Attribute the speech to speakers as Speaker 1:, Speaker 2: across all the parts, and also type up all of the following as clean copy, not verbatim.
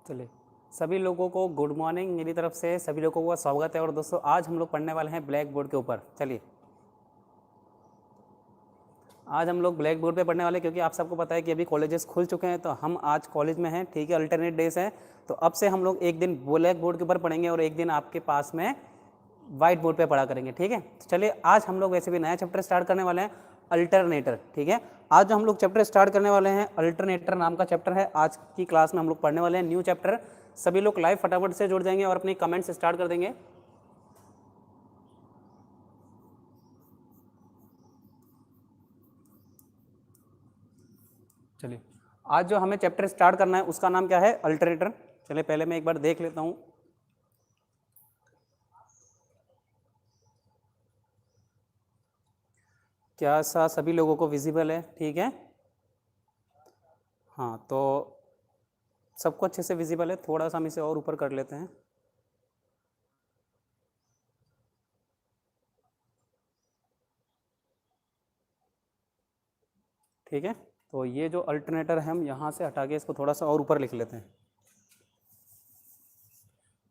Speaker 1: चलिए, सभी लोगों को गुड मॉर्निंग। मेरी तरफ से सभी लोगों का स्वागत है। और दोस्तों, आज हम लोग पढ़ने वाले हैं ब्लैक बोर्ड के ऊपर। चलिए, आज हम लोग ब्लैक बोर्ड पे पढ़ने वाले हैं क्योंकि आप सबको पता है कि अभी कॉलेजेस खुल चुके हैं, तो हम आज कॉलेज में हैं, ठीक है। अल्टरनेट डेज हैं, तो अब से हम लोग एक दिन ब्लैक बोर्ड के ऊपर पढ़ेंगे और एक दिन आपके पास में वाइट बोर्ड पे पढ़ा करेंगे, ठीक है। तो चलिए, आज हम लोग वैसे भी नया चैप्टर स्टार्ट करने वाले हैं, अल्टरनेटर, ठीक है। आज जो हम लोग चैप्टर स्टार्ट करने वाले हैं, अल्टरनेटर नाम का चैप्टर है। आज की क्लास में हम लोग पढ़ने वाले हैं न्यू चैप्टर। सभी लोग लाइव फटाफट से जुड़ जाएंगे और अपने कमेंट्स स्टार्ट कर देंगे। चलिए, आज जो हमें चैप्टर स्टार्ट करना है उसका नाम क्या है? अल्टरनेटर। चलिए, पहले मैं एक बार देख लेता हूँ। क्या सा सभी लोगों को विजिबल है? ठीक है, हाँ, तो सबको अच्छे से विजिबल है। थोड़ा सा हम इसे और ऊपर कर लेते हैं। ठीक है, तो ये जो अल्टरनेटर है, हम यहाँ से हटा के इसको थोड़ा सा और ऊपर लिख लेते हैं।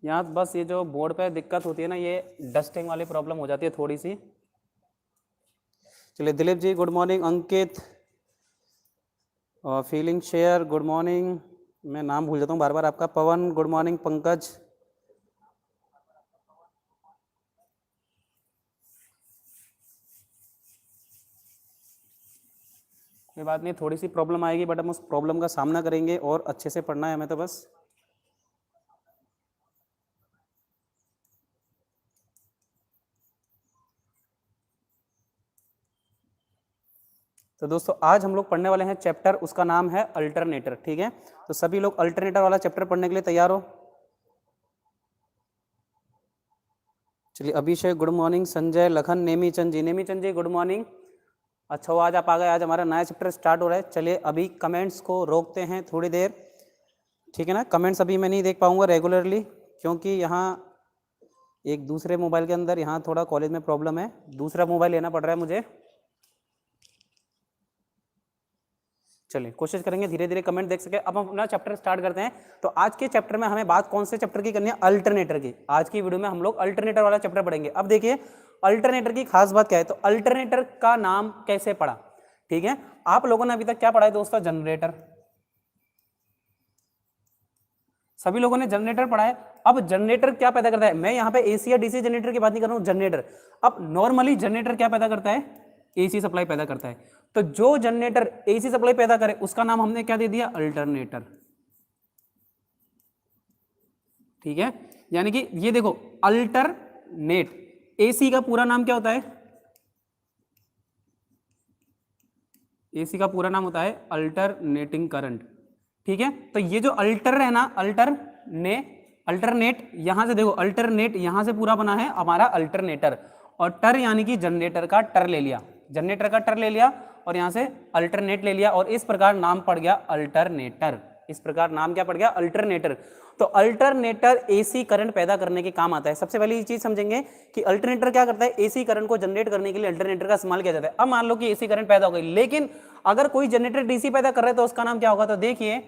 Speaker 1: यहाँ बस ये जो बोर्ड पे दिक्कत होती है ना, ये डस्टिंग वाली प्रॉब्लम हो जाती है थोड़ी सी। चलिए, दिलीप जी गुड मॉर्निंग, अंकित और फीलिंग शेयर गुड मॉर्निंग। मैं नाम भूल जाता हूँ बार बार आपका। पवन गुड मॉर्निंग, पंकज। कोई बात नहीं, थोड़ी सी प्रॉब्लम आएगी बट हम उस प्रॉब्लम का सामना करेंगे और अच्छे से पढ़ना है हमें तो बस। तो दोस्तों, आज हम लोग पढ़ने वाले हैं चैप्टर, उसका नाम है अल्टरनेटर, ठीक है। तो सभी लोग अल्टरनेटर वाला चैप्टर पढ़ने के लिए तैयार हो? चलिए, अभिषेक गुड मॉर्निंग, संजय, लखन, नेमीचंद जी, नेमीचंद जी गुड मॉर्निंग। अच्छा, वो आज आप आ गए। आज हमारा नया चैप्टर स्टार्ट हो रहा है। चलिए, अभी कमेंट्स को रोकते हैं थोड़ी देर, ठीक है ना। कमेंट्स अभी मैं नहीं देख पाऊंगा रेगुलरली, क्योंकि यहाँ एक दूसरे मोबाइल के अंदर यहाँ थोड़ा कॉलेज में प्रॉब्लम है, दूसरा मोबाइल लेना पड़ रहा है मुझे। चलिए, कोशिश करेंगे धीरे धीरे कमेंट देख सके। अब हम अपना चैप्टर स्टार्ट करते हैं। तो आज के चैप्टर में हमें बात कौन से चैप्टर की करनी है? अल्टरनेटर की। आज की वीडियो में हम लोग अल्टरनेटर वाला चैप्टर पढ़ेंगे। अब देखिए, अल्टरनेटर की खास बात क्या है। तो अल्टरनेटर का नाम कैसे पड़ा, ठीक है। आप लोगों ने अभी तक क्या पढ़ा है दोस्तों? जनरेटर। सभी लोगों ने जनरेटर पढ़ा है। अब जनरेटर क्या पैदा करता है? मैं यहाँ पे एसी या डीसी जनरेटर की बात नहीं कर रहा हूँ, जनरेटर। अब नॉर्मली जनरेटर क्या पैदा करता है? एसी सप्लाई पैदा करता है। तो जो जनरेटर एसी सप्लाई पैदा करे उसका नाम हमने क्या दे दिया? अल्टरनेटर, ठीक है। यानी कि ये देखो, अल्टरनेट, एसी का पूरा नाम क्या होता है? एसी का पूरा नाम होता है अल्टरनेटिंग करंट, ठीक है। तो ये जो अल्टर है ना, अल्टरनेट, यहां से देखो, अल्टरनेट यहां से पूरा बना है हमारा अल्टरनेटर। और टर यानी कि जनरेटर का टर ले लिया, जनरेटर का टर ले लिया और यहां से अल्टरनेट ले लिया, और इस प्रकार नाम पड़ गया अल्टरनेटर। इस प्रकार नाम क्या पड़ गया? अल्टरनेटर। तो अल्टरनेटर एसी करंट पैदा करने के काम आता है। सबसे पहली ये चीज समझेंगे कि अल्टरनेटर क्या करता है। एसी करंट को जनरेट करने के लिए अल्टरनेटर का इस्तेमाल किया जाता है। अब मान लो कि एसी करंट पैदा हो गई, लेकिन अगर कोई जनरेटर डीसी पैदा कर रहा है तो उसका नाम क्या होगा? तो देखिए,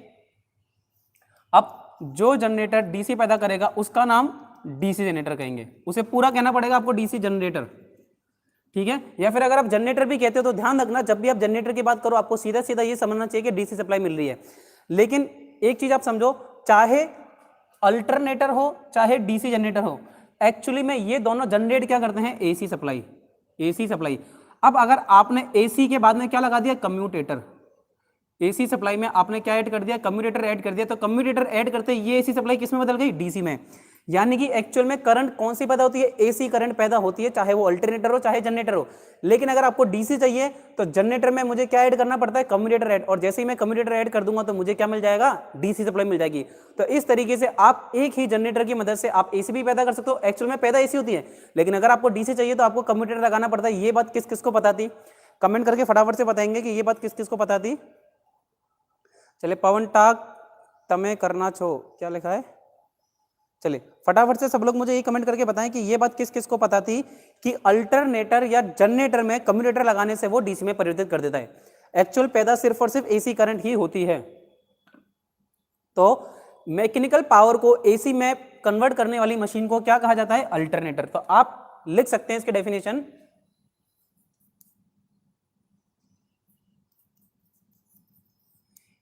Speaker 1: अब जो जनरेटर डीसी पैदा करेगा उसका नाम डीसी जनरेटर कहेंगे। उसे पूरा कहना पड़ेगा आपको डीसी जनरेटर, ठीक है। या फिर अगर आप जनरेटर भी कहते हो तो ध्यान रखना, जब भी आप जनरेटर की बात करो आपको सीधा सीधा ये समझना चाहिए कि डीसी सप्लाई मिल रही है। लेकिन एक चीज आप समझो, चाहे अल्टरनेटर हो चाहे डीसी जनरेटर हो, एक्चुअली में ये दोनों जनरेट क्या करते हैं? AC supply, AC supply. अब अगर आपने एसी के बाद में क्या लगा दिया? कम्यूटेटर। एसी सप्लाई में आपने क्या ऐड कर दिया? कम्यूटेटर ऐड कर दिया। तो कम्यूटेटर ऐड करते ये एसी सप्लाई किस में बदल गई? डीसी में। यानी कि एक्चुअल में करंट कौन सी पैदा होती है? एसी करंट पैदा होती है, चाहे वो अल्टरनेटर हो चाहे जनरेटर हो। लेकिन अगर आपको डीसी चाहिए तो जनरेटर में मुझे क्या ऐड करना पड़ता है? Commutator add. और जैसे ही मैं कम्यूटेटर ऐड कर दूंगा तो मुझे क्या मिल जाएगा? डीसी सप्लाई मिल जाएगी। तो इस तरीके से आप एक ही जनरेटर की मदद से आप एसी भी पैदा कर सकते हो। एक्चुअल में पैदा एसी होती है, लेकिन अगर आपको डीसी चाहिए तो आपको कम्यूटेटर लगाना पड़ता है। ये बात किस किस को पता थी? कमेंट करके फटाफट से बताएंगे कि ये बात किस किस को पता थी। चलिए, पवन टाक तमे करना छो, क्या लिखा है? चलिए, फटाफट से सब लोग मुझे ये कमेंट करके बताएं कि ये बात किस किस को पता थी कि अल्टरनेटर या जनरेटर में कम्यूटेटर लगाने से वो डीसी में परिवर्तित कर देता है। एक्चुअल पैदा सिर्फ और सिर्फ एसी करंट ही होती है। तो मैकेनिकल पावर को एसी में कन्वर्ट करने वाली मशीन को क्या कहा जाता है? अल्टरनेटर। तो आप लिख सकते हैं इसके डेफिनेशन,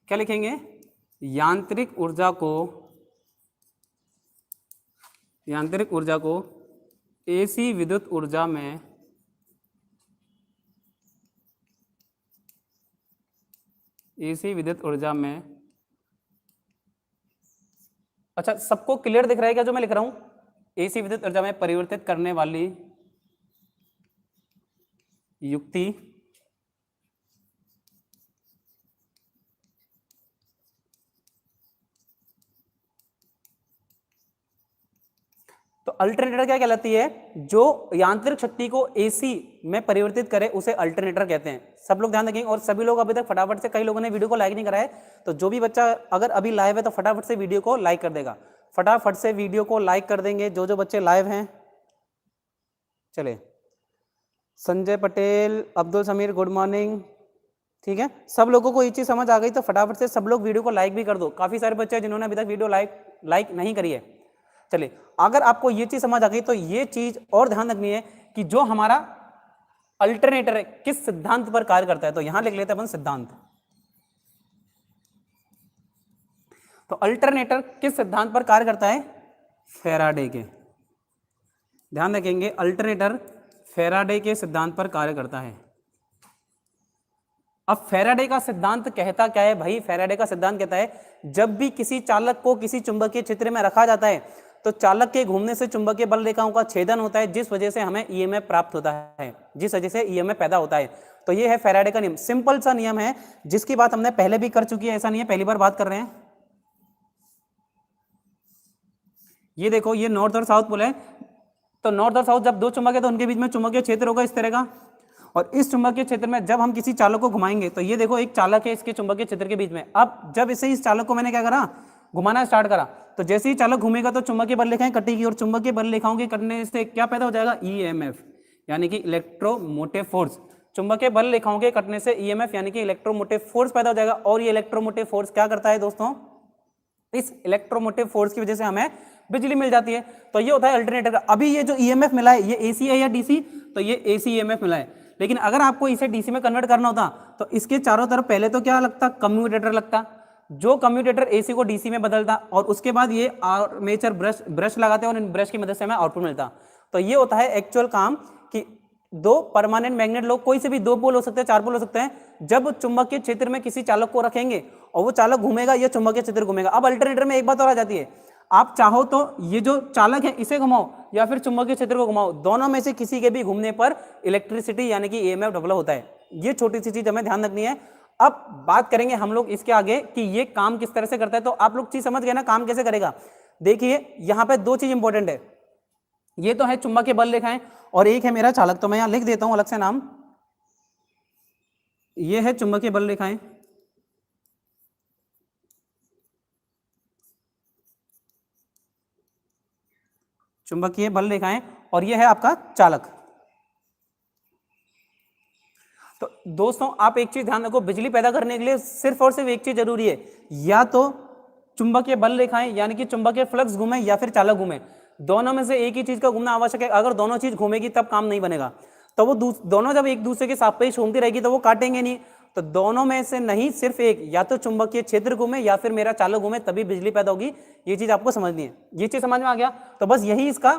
Speaker 1: क्या लिखेंगे? यांत्रिक ऊर्जा को एसी विद्युत ऊर्जा में अच्छा, सबको क्लियर दिख रहा है क्या जो मैं लिख रहा हूं? एसी विद्युत ऊर्जा में परिवर्तित करने वाली युक्ति तो अल्टरनेटर क्या कहलाती है? जो यांत्रिक शक्ति को एसी में परिवर्तित करे उसे अल्टरनेटर कहते हैं। सब लोग ध्यान रखेंगे। और सभी लोग अभी तक फटाफट से, कई लोगों ने वीडियो को लाइक नहीं करा है, तो जो भी बच्चा अगर अभी लाइव है तो फटाफट से वीडियो को लाइक कर देगा। फटाफट से वीडियो को लाइक कर देंगे जो बच्चे लाइव हैं। चले, संजय पटेल, अब्दुल समीर, गुड मॉर्निंग। ठीक है, सब लोगों को ये चीज समझ आ गई तो फटाफट से सब लोग वीडियो को लाइक भी कर दो। काफी सारे बच्चे हैं जिन्होंने अभी तक वीडियो लाइक नहीं करी है। चलिए, अगर आपको ये चीज समझ आ गई तो ये चीज और ध्यान रखनी है कि जो हमारा अल्टरनेटर है किस सिद्धांत पर कार्य करता है। तो यहां लिख लेते हैं अपन सिद्धांत। तो अल्टरनेटर किस सिद्धांत पर कार्य करता है? फैराडे के। ध्यान रखेंगे, अल्टरनेटर फैराडे के सिद्धांत पर कार्य करता है। अब फैराडे का सिद्धांत कहता क्या है भाई? फैराडे का सिद्धांत कहता है जब भी किसी चालक को किसी चुंबकीय क्षेत्र में रखा जाता है तो चालक के घूमने से चुंबकीय बल रेखाओं का छेदन होता है, जिस वजह से हमें ईएमएफ प्राप्त होता है, जिस वजह से ईएमएफ पैदा होता है। तो ये है फैराडे का नियम। सिंपल सा नियम है जिसकी बात हमने पहले भी कर चुकी है, ऐसा नहीं है पहली बार बात कर रहे हैं। ये देखो, ये नॉर्थ और साउथ पोल है। तो नॉर्थ और साउथ जब दो चुंबक है तो उनके बीच में चुंबकीय क्षेत्र होगा इस तरह का। और इस चुंबकीय क्षेत्र में जब हम किसी चालक को घुमाएंगे तो ये देखो एक चालक है इसके चुंबकीय क्षेत्र के बीच में। अब जब इस चालक को मैंने क्या करा? घुमाना स्टार्ट करा। तो जैसे ही चालक घूमेगा तो चुंबकीय बल रेखाएं कटेगी और चुंबकीय बल रेखाओं के कटने से क्या पैदा हो जाएगा? ईएमएफ, यानी कि इलेक्ट्रोमोटिव फोर्स। चुंबकीय बल रेखाओं के कटने से ईएमएफ यानी कि इलेक्ट्रोमोटिव फोर्स पैदा हो जाएगा। और ये इलेक्ट्रोमोटिव फोर्स क्या करता है दोस्तों? इस इलेक्ट्रोमोटिव फोर्स की वजह से हमें बिजली मिल जाती है। तो ये होता है अल्टरनेटर का। अभी ये जो ईएमएफ मिला है ये एसी है या डीसी? तो ये एसी ईएमएफ मिला है। लेकिन अगर आपको इसे डीसी में कन्वर्ट करना होता तो इसके चारों तरफ पहले तो क्या लगता? कम्यूटेटर लगता, जो कम्यूटेटर एसी को डीसी में बदलता। और उसके बाद ये आर्मेचर ब्रश लगाते हैं और इन ब्रश की मदद से हमें आउटपुट मिलता। तो ये होता है एक्चुअल काम कि दो परमानेंट मैग्नेट लोग, कोई से भी दो पोल हो सकते हैं, चार पोल हो सकते हैं, जब चुंबकीय क्षेत्र में किसी चालक को रखेंगे और वो चालक घूमेगा, ये चुंबकीय क्षेत्र घूमेगा। अब अल्टरनेटर में एक बात और आ जाती है, आप चाहो तो ये जो चालक है इसे घुमाओ या फिर चुंबकीय क्षेत्र को घुमाओ, दोनों में से किसी के भी घूमने पर इलेक्ट्रिसिटी यानी कि ईएमएफ डेवलप होता है। ये छोटी सी चीज हमें ध्यान रखनी है। अब बात करेंगे हम लोग इसके आगे कि ये काम किस तरह से करता है। तो आप लोग चीज समझ गए ना काम कैसे करेगा? देखिए यहां पे दो चीज इंपॉर्टेंट है। ये तो है चुंबकीय बल रेखाएं और एक है मेरा चालक। तो मैं यहां लिख देता हूं अलग से नाम। ये है चुंबकीय बल रेखाएं, चुंबकीय बल रेखाएं, और ये है आपका चालक। तो दोस्तों आप एक चीज ध्यान रखो, बिजली पैदा करने के लिए सिर्फ और सिर्फ एक चीज जरूरी है, या तो चुंबकीय बल रेखाएं यानी कि चुंबकीय फ्लक्स घूमे या फिर चालक घूमे। दोनों में से एक ही चीज का घूमना आवश्यक है। अगर दोनों चीज घूमेगी तब काम नहीं बनेगा। तो वो दोनों जब एक दूसरे के सापेक्ष घूमती रहेगी तो वो काटेंगे नहीं। तो दोनों में से नहीं, सिर्फ एक, या तो चुंबकीय क्षेत्र घूमे या फिर मेरा चालक घूमे, तभी बिजली पैदा होगी। ये चीज आपको समझनी है। ये चीज समझ में आ गया? तो बस यही इसका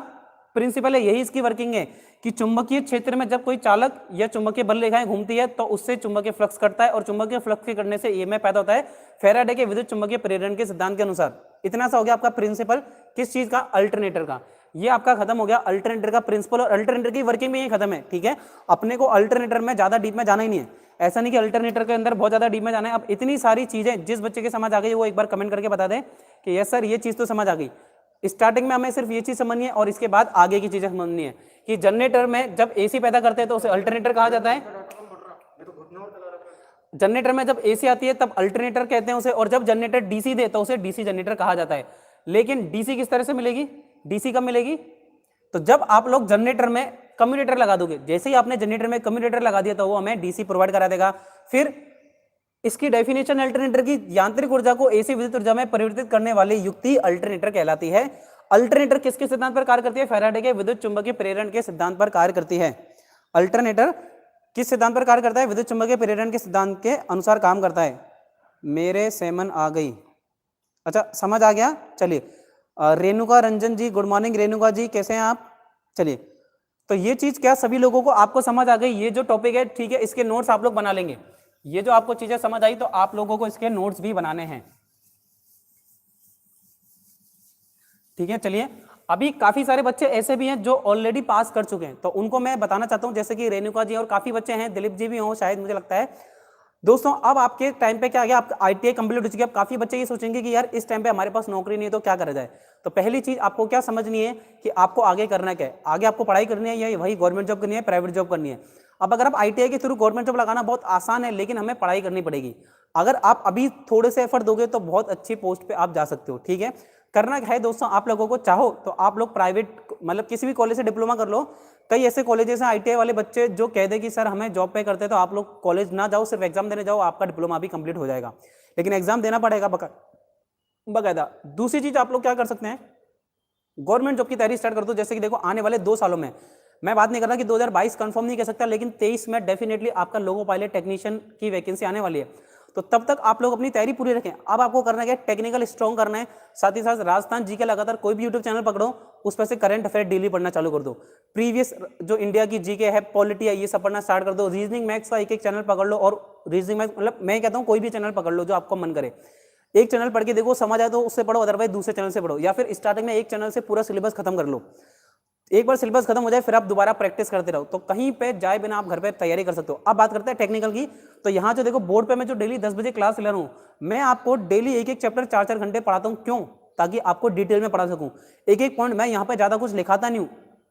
Speaker 1: प्रिंसिपल है, यही इसकी वर्किंग है कि चुंबकीय क्षेत्र में जब कोई चालक या चुंबकीय बल रेखाएं घूमती है तो उससे चुंबकीय फ्लक्स करता है और चुंबकीय फ्लक्स के करने से ईएमएफ पैदा होता है फैराडे के विद्युत चुंबकीय प्रेरण के सिद्धांत के अनुसार। इतना सा हो गया आपका प्रिंसिपल किस चीज का? अल्टरनेटर का। ये आपका खत्म हो गया अल्टरनेटर का प्रिंसिपल, और अल्टरनेटर की वर्किंग भी यही खत्म है। ठीक है, अपने को अल्टरनेटर में ज्यादा डीप में जाना ही नहीं है। ऐसा नहीं कि अल्टरनेटर के अंदर बहुत ज्यादा डीप में जाना है। अब इतनी सारी चीजें जिस बच्चे के समझ आ गई वो एक बार कमेंट करके बता दें कि यस सर ये चीज तो समझ आ गई। स्टार्टिंग में हमें सिर्फ ये चीज समझनी है और इसके बाद आगे की चीजें समझनी है कि जनरेटर में जब एसी पैदा करते हैं तो उसे अल्टरनेटर कहा जाता है। जनरेटर में जब एसी आती है तब अल्टरनेटर कहते हैं उसे, और जब जनरेटर डीसी दे तो उसे डीसी जनरेटर कहा जाता है। लेकिन डीसी किस तरह से मिलेगी? डीसी कब मिलेगी? तो जब आप लोग जनरेटर में कम्यूटेटर लगा दोगे। जैसे ही आपने जनरेटर में कम्यूटेटर लगा दिया तो वो हमें डीसी प्रोवाइड करा देगा। फिर इसकी डेफिनेशन अल्टरनेटर की यांत्रिक ऊर्जा को एसी विद्युत ऊर्जा में परिवर्तित करने वाली युक्ति अल्टरनेटर कहलाती है। अल्टरनेटर किसके सिद्धांत पर कार्य करती है? फैराडे के विद्युत चुंबकीय प्रेरण के सिद्धांत पर कार्य करती है। अल्टरनेटर किस सिद्धांत पर कार्य करता है? विद्युत चुंबकीय प्रेरण के सिद्धांत के अनुसार काम करता है। मेरे सेमन आ गई, अच्छा समझ आ गया। चलिए रेणुका रंजन जी, गुड मॉर्निंग रेणुका जी, कैसे हैं आप? चलिए तो ये चीज क्या सभी लोगों को आपको समझ आ गई? ये जो टॉपिक है ठीक है, इसके नोट्स आप लोग बना लेंगे। ये जो आपको चीजें समझ आई तो आप लोगों को इसके नोट्स भी बनाने हैं, ठीक है। चलिए अभी काफी सारे बच्चे ऐसे भी हैं जो ऑलरेडी पास कर चुके हैं, तो उनको मैं बताना चाहता हूं, जैसे कि रेणुका जी और काफी बच्चे हैं, दिलीप जी भी हो शायद, मुझे लगता है। दोस्तों अब आपके टाइम पे क्या आ गया, आप आईटीआई कंप्लीट हो चुकी है। अब काफी बच्चे ये सोचेंगे कि यार इस टाइम पे हमारे पास नौकरी नहीं है तो क्या करा जाए। तो पहली चीज आपको क्या समझनी है कि आपको आगे करना क्या है। आगे आपको पढ़ाई करनी है या वही गवर्नमेंट जॉब करनी है, प्राइवेट जॉब करनी है। अब अगर आप आईटीआई के थ्रू गवर्नमेंट जॉब लगाना बहुत आसान है, लेकिन हमें पढ़ाई करनी पड़ेगी। अगर आप अभी थोड़े से एफर्ट दोगे तो बहुत अच्छी पोस्ट पे आप जा सकते हो, ठीक है। करना क्या है दोस्तों, आप लोगों को चाहो तो आप लोग प्राइवेट मतलब किसी भी कॉलेज से डिप्लोमा कर लो। कई ऐसे कॉलेजेस हैं आईटीआई वाले बच्चे जो कह दे कि सर हमें जॉब पे करते हैं, तो आप लोग कॉलेज ना जाओ, सिर्फ एग्जाम देने जाओ, आपका डिप्लोमा भी कंप्लीट हो जाएगा। लेकिन एग्जाम देना पड़ेगा बकायदा। दूसरी चीज आप लोग क्या कर सकते हैं, गवर्नमेंट जॉब की तैयारी स्टार्ट कर दो। जैसे कि देखो आने वाले 2 सालों में, मैं बात नहीं कर रहा कि 2022 कंफर्म नहीं कह सकता, लेकिन 23 में डेफिनेटली आपका लोगो पायलट टेक्नीशियन की वैकेंसी आने वाली है। तो तब तक आप लोग अपनी तैयारी पूरी रखें। अब आपको करना क्या है, टेक्निकल स्ट्रॉन्ग करना है। साथ ही साथ राजस्थान जी के लगातार कोई भी यूट्यूब चैनल पकड़ो, उस पर से करंट अफेयर डेली पढ़ना चालू कर दो। प्रीवियस जो इंडिया की जीके है, पॉलिटी है, ये सब पढ़ना स्टार्ट कर दो। रीजनिंग मैथ्स का एक चैनल पकड़ लो, और रीजनिंग मैथ्स मतलब मैं कहता हूँ कोई भी चैनल पकड़ लो जो आपको मन करे। एक चैनल पढ़ के देखो, समझ आए तो उससे पढ़ो, अदरवाइज दूसरे चैनल से पढ़ो, या फिर स्टार्टिंग में एक चैनल से पूरा सिलेबस खत्म कर लो। एक बार सिलेबस खत्म हो जाए फिर आप दोबारा प्रैक्टिस करते रहो, तो कहीं पे जाए बिना आप घर पे तैयारी कर सकते हो। अब बात करते हैं टेक्निकल की। तो यहाँ जो देखो बोर्ड पे मैं जो डेली 10 बजे क्लास ले रहा हूँ, मैं आपको डेली एक एक चैप्टर 4-4 घंटे पढ़ाता हूँ। क्यों? ताकि आपको डिटेल में पढ़ा सकूँ। एक एक पॉइंट मैं यहाँ पे ज्यादा कुछ लिखाता नहीं हूँ,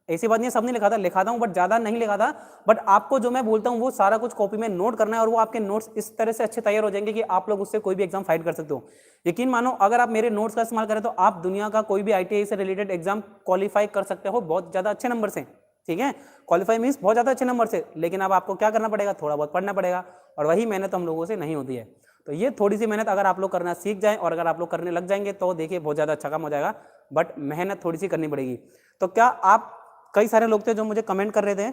Speaker 1: ऐसी बात नहीं है सब नहीं लिखाता हूँ, बट ज्यादा नहीं लिखाता। बट आपको जो मैं बोलता हूँ वो सारा कुछ कॉपी में नोट करना है, और वो आपके नोट्स इस तरह से अच्छे तैयार हो जाएंगे कि आप लोग उससे कोई भी एग्जाम फाइट कर सकते हो। यकीन मानो अगर आप मेरे नोट्स का इस्तेमाल करें तो आप दुनिया का कोई भी आईटीआई से रिलेटेड एग्जाम क्वालिफाई कर सकते हो बहुत ज्यादा अच्छे नंबर से, ठीक है। क्वालिफाई मीन्स बहुत ज्यादा अच्छे नंबर से। लेकिन अब आपको क्या करना पड़ेगा, थोड़ा बहुत पढ़ना पड़ेगा, और वही मेहनत हम लोगों से नहीं होती है। तो ये थोड़ी सी मेहनत अगर आप लोग करना सीख जाएं और अगर आप लोग करने लग जाएंगे तो देखिए बहुत ज्यादा अच्छा काम हो जाएगा, बट मेहनत थोड़ी सी करनी पड़ेगी। तो क्या आप, कई सारे लोग थे जो मुझे कमेंट कर रहे थे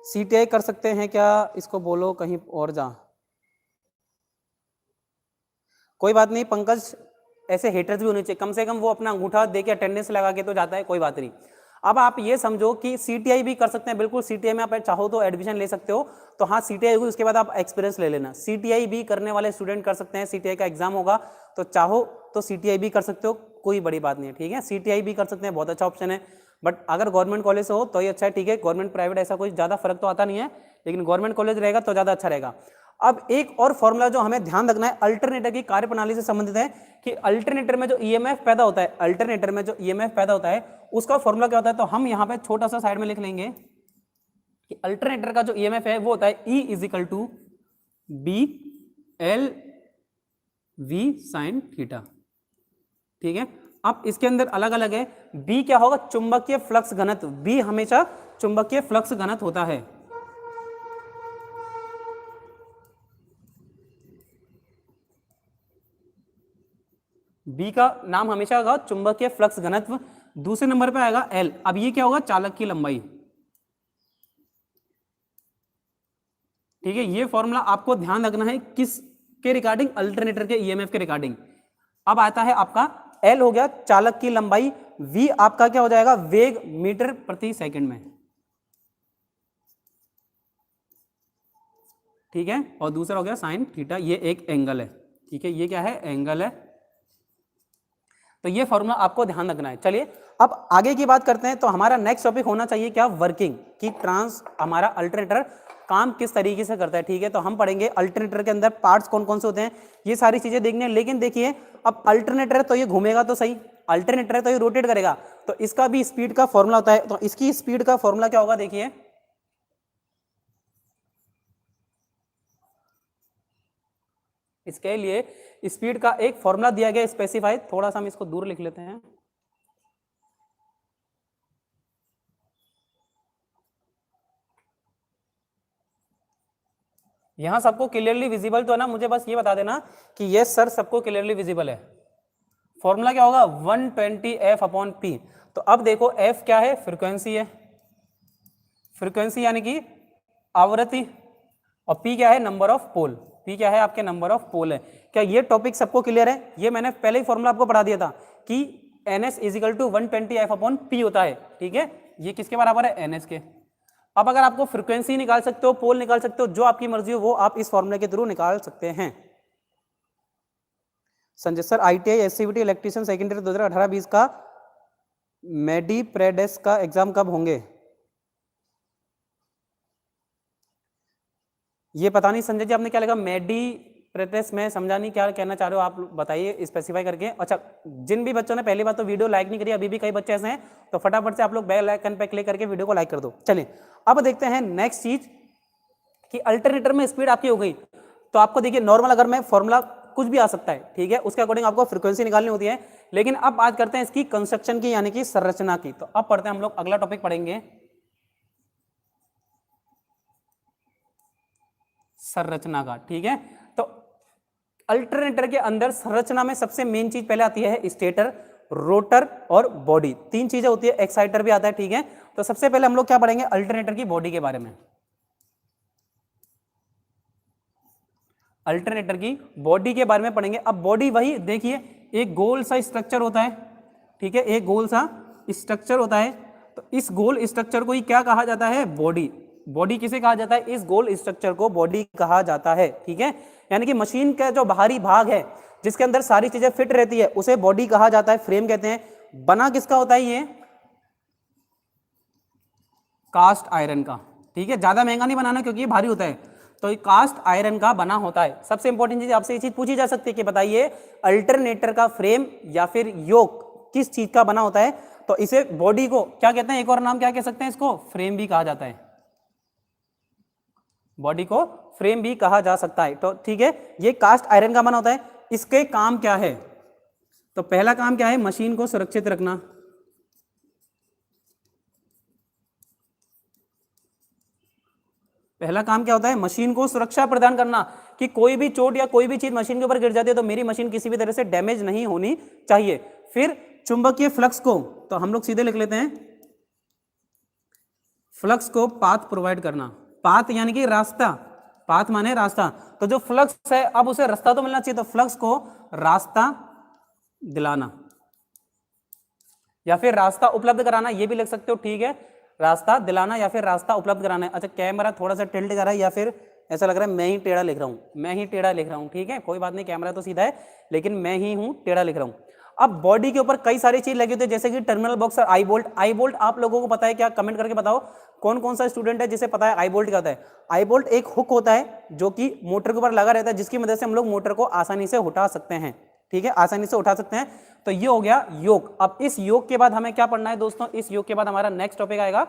Speaker 1: सीटीआई कर सकते हैं क्या, इसको बोलो कहीं और जा। कोई बात नहीं पंकज, ऐसे हेटर्स भी होने चाहिए, कम से कम वो अपना अंगूठा दे के अटेंडेंस लगा के तो जाता है, कोई बात नहीं। अब आप ये समझो कि सीटीआई भी कर सकते हैं, बिल्कुल सीटीआई में आप चाहो तो एडमिशन ले सकते हो। तो हाँ सीटीआई होगी, उसके बाद आप एक्सपीरियंस ले लेना। सीटीआई भी करने वाले स्टूडेंट कर सकते हैं, सीटीआई का एग्जाम होगा, तो चाहो तो सीटीआई भी कर सकते हो, कोई बड़ी बात नहीं है, ठीक है। सीटीआई भी कर सकते हैं, बहुत अच्छा ऑप्शन है। बट अगर गवर्नमेंट कॉलेज से हो तो ये अच्छा है, ठीक है। गवर्नमेंट प्राइवेट ऐसा कोई ज़्यादा फर्क तो आता नहीं है, लेकिन गवर्नमेंट कॉलेज रहेगा तो ज़्यादा अच्छा रहेगा। अब एक और फॉर्मूला जो हमें ध्यान रखना है, अल्टरनेटर की कार्यप्रणाली से संबंधित है, कि अल्टरनेटर में जो ईएमएफ पैदा होता है, अल्टरनेटर में जो ईएमएफ पैदा होता है उसका फॉर्मूला क्या होता है। तो हम यहाँ पे छोटा सा साइड में लिख लेंगे कि अल्टरनेटर का जो ईएमएफ है वो होता है E is equal to B L V sine theta, ठीक है। अब इसके अंदर अलग अलग है, बी क्या होगा, चुंबकीय फ्लक्स घनत्व। बी हमेशा चुंबकीय फ्लक्स घनत्व होता है, बी का नाम हमेशा होगा चुंबकीय फ्लक्स घनत्व। दूसरे नंबर पे आएगा एल। अब ये क्या होगा, चालक की लंबाई, ठीक है। ये फॉर्मूला आपको ध्यान रखना है किस के रिगार्डिंग, अल्टरनेटर के ईएमएफ के रिगार्डिंग। अब आता है आपका एल हो गया चालक की लंबाई, वी आपका क्या हो जाएगा, वेग मीटर प्रति सेकंड में, ठीक है। और दूसरा हो गया साइन थीटा, ये एक एंगल है, ठीक है। ये क्या है, एंगल है। तो ये फॉर्मूला आपको ध्यान रखना है। चलिए अब आगे की बात करते हैं। तो हमारा नेक्स्ट टॉपिक होना चाहिए क्या, वर्किंग की, हमारा अल्टरनेटर काम किस तरीके से करता है, ठीक है। तो हम पढ़ेंगे अल्टरनेटर के अंदर पार्ट्स कौन कौन से होते हैं, ये सारी चीजें देखने हैं। लेकिन देखिए अब अल्टरनेटर है तो ये घूमेगा तो सही, अल्टरनेटर है तो ये रोटेट करेगा, तो इसका भी स्पीड का फॉर्मूला होता है। तो इसकी स्पीड का फॉर्मूला क्या होगा, देखिए इसके लिए स्पीड का एक फॉर्मूला दिया गया स्पेसिफाई, थोड़ा सा हम इसको दूर लिख लेते हैं। यहां सबको क्लियरली विजिबल तो है ना, मुझे बस ये बता देना कि यस सर सबको क्लियरली विजिबल है। फॉर्मूला क्या होगा 120f/p। तो अब देखो f क्या है, फ्रीक्वेंसी है, फ्रीक्वेंसी यानी कि आवृत्ति, और p क्या है, नंबर ऑफ पोल, p क्या है आपके नंबर ऑफ पोल है। क्या ये टॉपिक सबको क्लियर है? ये मैंने पहले ही फॉर्मूला आपको पढ़ा दिया था कि ns = 120f/p होता है, ठीक है। ये किसके बराबर है, ns के। अब अगर आपको फ्रीक्वेंसी निकाल सकते हो, पोल निकाल सकते हो, जो आपकी मर्जी हो वो आप इस फॉर्मूले के थ्रू निकाल सकते हैं। Sanjay sir ITI SCVT electrician secondary 2018-20 का मेडी प्रेडेस का एग्जाम कब होंगे? ये पता नहीं संजय जी आपने क्या लगा मेडी प्रेडेस, में समझा नहीं क्या कहना चाह रहे हो आप, बताइए स्पेसिफाई करके। अच्छा, जिन भी बच्चों ने पहली बात तो वीडियो लाइक नहीं करी, अभी भी कई बच्चे ऐसे हैं, तो फटाफट से आप लोग बेल आइकन पे क्लिक करके वीडियो को लाइक कर दो। चलिए अब देखते हैं नेक्स्ट चीज कि अल्टरनेटर में स्पीड आपकी हो गई, तो आपको देखिए नॉर्मल अगर मैं फॉर्मूला कुछ भी आ सकता है, ठीक है, उसके अकॉर्डिंग आपको फ्रीक्वेंसी निकालनी होती है। लेकिन अब बात करते हैं इसकी कंस्ट्रक्शन की, यानी कि संरचना की। तो अब पढ़ते हैं हम लोग, अगला टॉपिक पढ़ेंगे संरचना का, ठीक है। तो अल्टरनेटर के अंदर संरचना में सबसे मेन चीज पहले आती है स्टेटर, रोटर और बॉडी, तीन चीजें होती है, एक्साइटर भी आता है, ठीक है। तो सबसे पहले हम लोग क्या पढ़ेंगे, अल्टरनेटर की बॉडी के बारे में। अल्टरनेटर की बॉडी के बारे में पढ़ेंगे। अब बॉडी वही देखिए, एक गोल सा स्ट्रक्चर होता है, ठीक है, एक गोल सा स्ट्रक्चर होता है। तो इस गोल स्ट्रक्चर को ही क्या कहा जाता है, बॉडी। बॉडी किसे कहा जाता है, इस गोल स्ट्रक्चर को बॉडी कहा जाता है, ठीक है। यानी कि मशीन का जो बाहरी भाग है जिसके अंदर सारी चीजें फिट रहती है उसे बॉडी कहा जाता है, फ्रेम कहते हैं। बना किसका होता है, ये कास्ट आयरन का, ठीक है। ज्यादा महंगा नहीं बनाना क्योंकि ये भारी होता है, तो ये कास्ट आयरन का बना होता है। सबसे इंपॉर्टेंट चीज आपसे ये चीज पूछी जा सकती है कि बताइए अल्टरनेटर का फ्रेम या फिर योक किस चीज का बना होता है। तो इसे बॉडी को क्या कहते हैं, एक और नाम क्या कह सकते हैं, इसको फ्रेम भी कहा जाता है, बॉडी को फ्रेम भी कहा जा सकता है। तो ठीक है, ये कास्ट आयरन का बना होता है। इसके काम क्या है, तो पहला काम क्या है, मशीन को सुरक्षित रखना। पहला काम क्या होता है, मशीन को सुरक्षा प्रदान करना, कि कोई भी चोट या कोई भी चीज मशीन के ऊपर गिर जाती है तो मेरी मशीन किसी भी तरह से डैमेज नहीं होनी चाहिए। फिर चुंबकीय फ्लक्स को, तो हम लोग सीधे लिख लेते हैं, फ्लक्स को पाथ प्रोवाइड करना। पाथ यानी कि रास्ता, पाथ माने रास्ता। तो जो फ्लक्स है अब उसे रास्ता तो मिलना चाहिए, तो फ्लक्स को रास्ता दिलाना या फिर रास्ता उपलब्ध कराना, ये भी लिख सकते हो, ठीक है। रास्ता दिलाना या फिर रास्ता उपलब्ध कराना है। अच्छा, कैमरा थोड़ा सा टिल्ट कर रहा है या फिर ऐसा लग रहा है मैं ही टेढ़ा लिख रहा हूं, मैं ही टेढ़ा लिख रहा हूं, ठीक है, कोई बात नहीं, कैमरा तो सीधा है लेकिन मैं ही हूं टेढ़ा लिख रहा हूं। अब बॉडी के ऊपर कई सारी चीज लगी होती है, जैसे कि टर्मिनल बॉक्स और आई बोल्ट। आई बोल्ट आप लोगों को पता है क्या, कमेंट करके बताओ कौन कौन सा स्टूडेंट है जिसे पता है आई बोल्ट क्या होता है। आई बोल्ट एक हुक होता है जो कि मोटर के ऊपर लगा रहता है, जिसकी मदद से हम लोग मोटर को आसानी से उठा सकते हैं, ठीक है, आसानी से उठा सकते हैं। तो ये हो गया योक। अब इस योक के बाद हमें क्या पढ़ना है दोस्तों, इस योक के बाद हमारा नेक्स्ट टॉपिक आएगा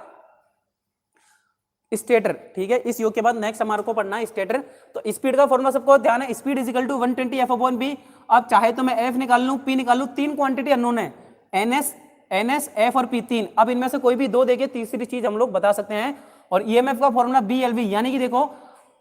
Speaker 1: स्टेटर, ठीक है। इस योग के बाद नेक्स्ट हमारे को पढ़ना है स्टेटर। तो स्पीड का फॉर्मूला सबको ध्यान है, speed is equal to 120f/p। अब चाहे तो मैं f निकाल लूं, p निकाल लूं, तीन क्वांटिटी अननोन है, ns f और p, तीन। अब इनमें से कोई भी दो देके तीसरी चीज हम लोग बता सकते हैं। और ईएमएफ का फॉर्मूला BLV, यानी कि देखो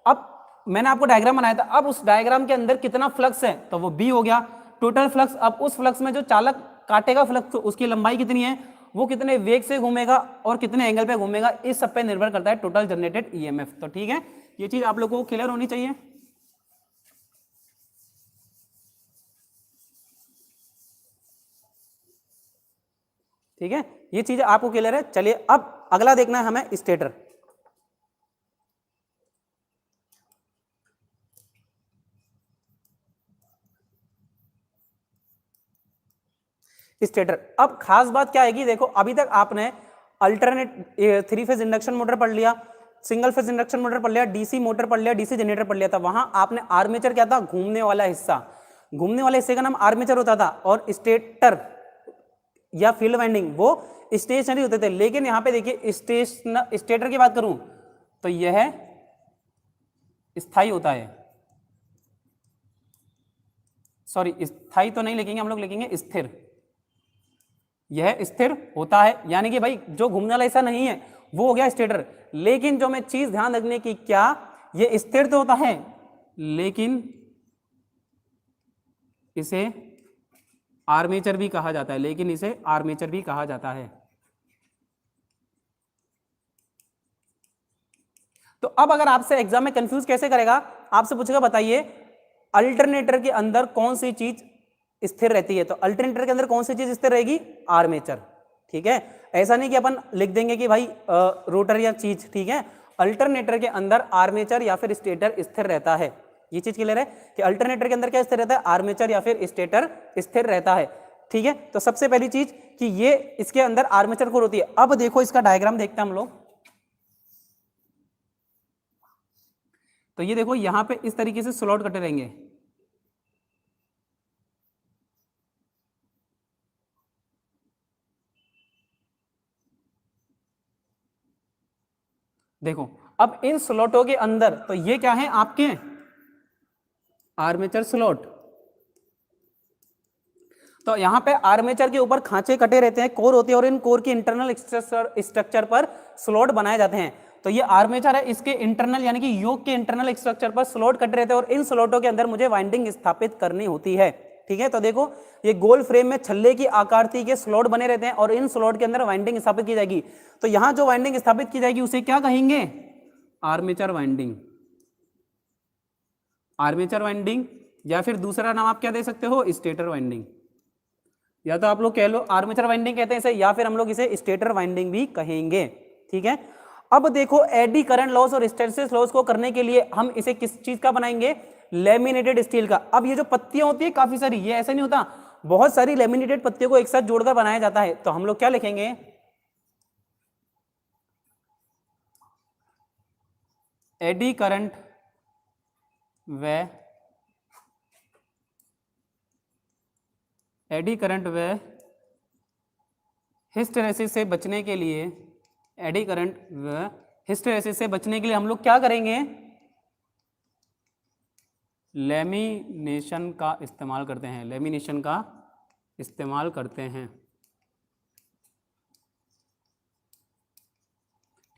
Speaker 1: अब मैंने आपको डायग्राम बनाया था, अब उस डायग्राम के अंदर कितना फ्लक्स है तो वो B हो गया, टोटल फ्लक्स। अब उस फ्लक्स में जो चालक काटेगा फ्लक्स, तो उसकी लंबाई कितनी है, वो कितने वेग से घूमेगा और कितने एंगल पे घूमेगा, इस सब पे निर्भर करता है टोटल जनरेटेड ईएमएफ। तो ठीक है, ये चीज आप लोगों को क्लियर होनी चाहिए। ठीक है, ये चीज आपको क्लियर है। चलिए अब अगला देखना है हमें स्टेटर। स्टेटर, अब खास बात क्या है कि देखो अभी तक आपने अल्टरनेट 3 फेज इंडक्शन मोटर पढ़ लिया, सिंगल फेज इंडक्शन मोटर पढ़ लिया, डीसी मोटर पढ़ लिया, डीसी जनरेटर पढ़ लिया था। वहां आपने आर्मेचर क्या था, घूमने वाला हिस्सा, घूमने वाले हिस्से का नाम आर्मेचर होता था, और स्टेटर या फील्ड वाइंडिंग वो स्टेशनरी होते थे। लेकिन यहां पे देखिए स्टेटर की बात करूं तो यह स्थायी होता है, सॉरी स्थायी तो नहीं लिखेंगे हम लोग, लिखेंगे स्थिर। यह स्थिर होता है, यानी कि भाई जो घूमने वाला हिस्सा नहीं है वो हो गया स्टेटर। लेकिन जो मैं चीज ध्यान रखने की, क्या ये स्थिर तो होता है लेकिन इसे आर्मेचर भी कहा जाता है, लेकिन इसे आर्मेचर भी कहा जाता है। तो अब अगर आपसे एग्जाम में कंफ्यूज कैसे करेगा, आपसे पूछेगा बताइए अल्टरनेटर के अंदर कौन सी चीज स्थिर रहती है, तो अल्टरनेटर के अंदर कौन सी चीज स्थिर रहेगी, आर्मेचर। ठीक है, ऐसा नहीं कि अपन लिख देंगे कि भाई रोटर या चीज, ठीक है, अल्टरनेटर के अंदर आर्मेचर या फिर स्टेटर स्थिर रहता है। ये चीज क्लियर है कि अल्टरनेटर के अंदर क्या स्थिर रहता है, आर्मेचर या फिर स्टेटर स्थिर रहता है। ठीक है, तो सबसे पहली चीज कि ये इसके अंदर आर्मेचर कोर होती है। अब देखो इसका डायग्राम देखते हैं हम लोग। तो ये देखो यहां पे इस तरीके से स्लॉट कटे रहेंगे। देखो अब इन स्लॉटों के अंदर तो ये क्या है आपके आर्मेचर स्लॉट। तो यहां पे आर्मेचर के ऊपर खांचे कटे रहते हैं, कोर होती है, और इन कोर की इंटरनल स्ट्रक्चर पर स्लॉट बनाए जाते हैं। तो ये आर्मेचर है, इसके इंटरनल यानी कि योक के इंटरनल स्ट्रक्चर पर स्लॉट कटे रहते हैं और इन स्लॉटों के अंदर मुझे वाइंडिंग स्थापित करनी होती है। ठीक है, तो देखो ये गोल फ्रेम में छल्ले की आकृति के स्लॉट बने रहते हैं और इन स्लॉट के अंदर वाइंडिंग स्थापित की जाएगी। तो यहां जो वाइंडिंग स्थापित की जाएगी उसे क्या कहेंगे, आर्मेचर वाइंडिंग। आर्मेचर वाइंडिंग या फिर दूसरा नाम आप क्या दे सकते हो, स्टेटर वाइंडिंग। या तो आप लोग कह लो आर्मेचर वाइंडिंग कहते हैं इसे, या फिर हम लोग इसे स्टेटर वाइंडिंग भी कहेंगे। ठीक है, अब देखो एडी करंट लॉस और हिस्टैरिसीस लॉस को करने के लिए हम इसे किस चीज का बनाएंगे, लेमिनेटेड स्टील का। अब ये जो पत्तियां होती है काफी सारी, ये ऐसा नहीं होता, बहुत सारी लेमिनेटेड पत्तियों को एक साथ जोड़कर बनाया जाता है। तो हम लोग क्या लिखेंगे, एडी करंट व हिस्टैरिसीस से बचने के लिए, एडी करंट व हिस्टैरिसीस से बचने के लिए हम लोग क्या करेंगे, लेमिनेशन का इस्तेमाल करते हैं। लेमिनेशन का इस्तेमाल करते हैं।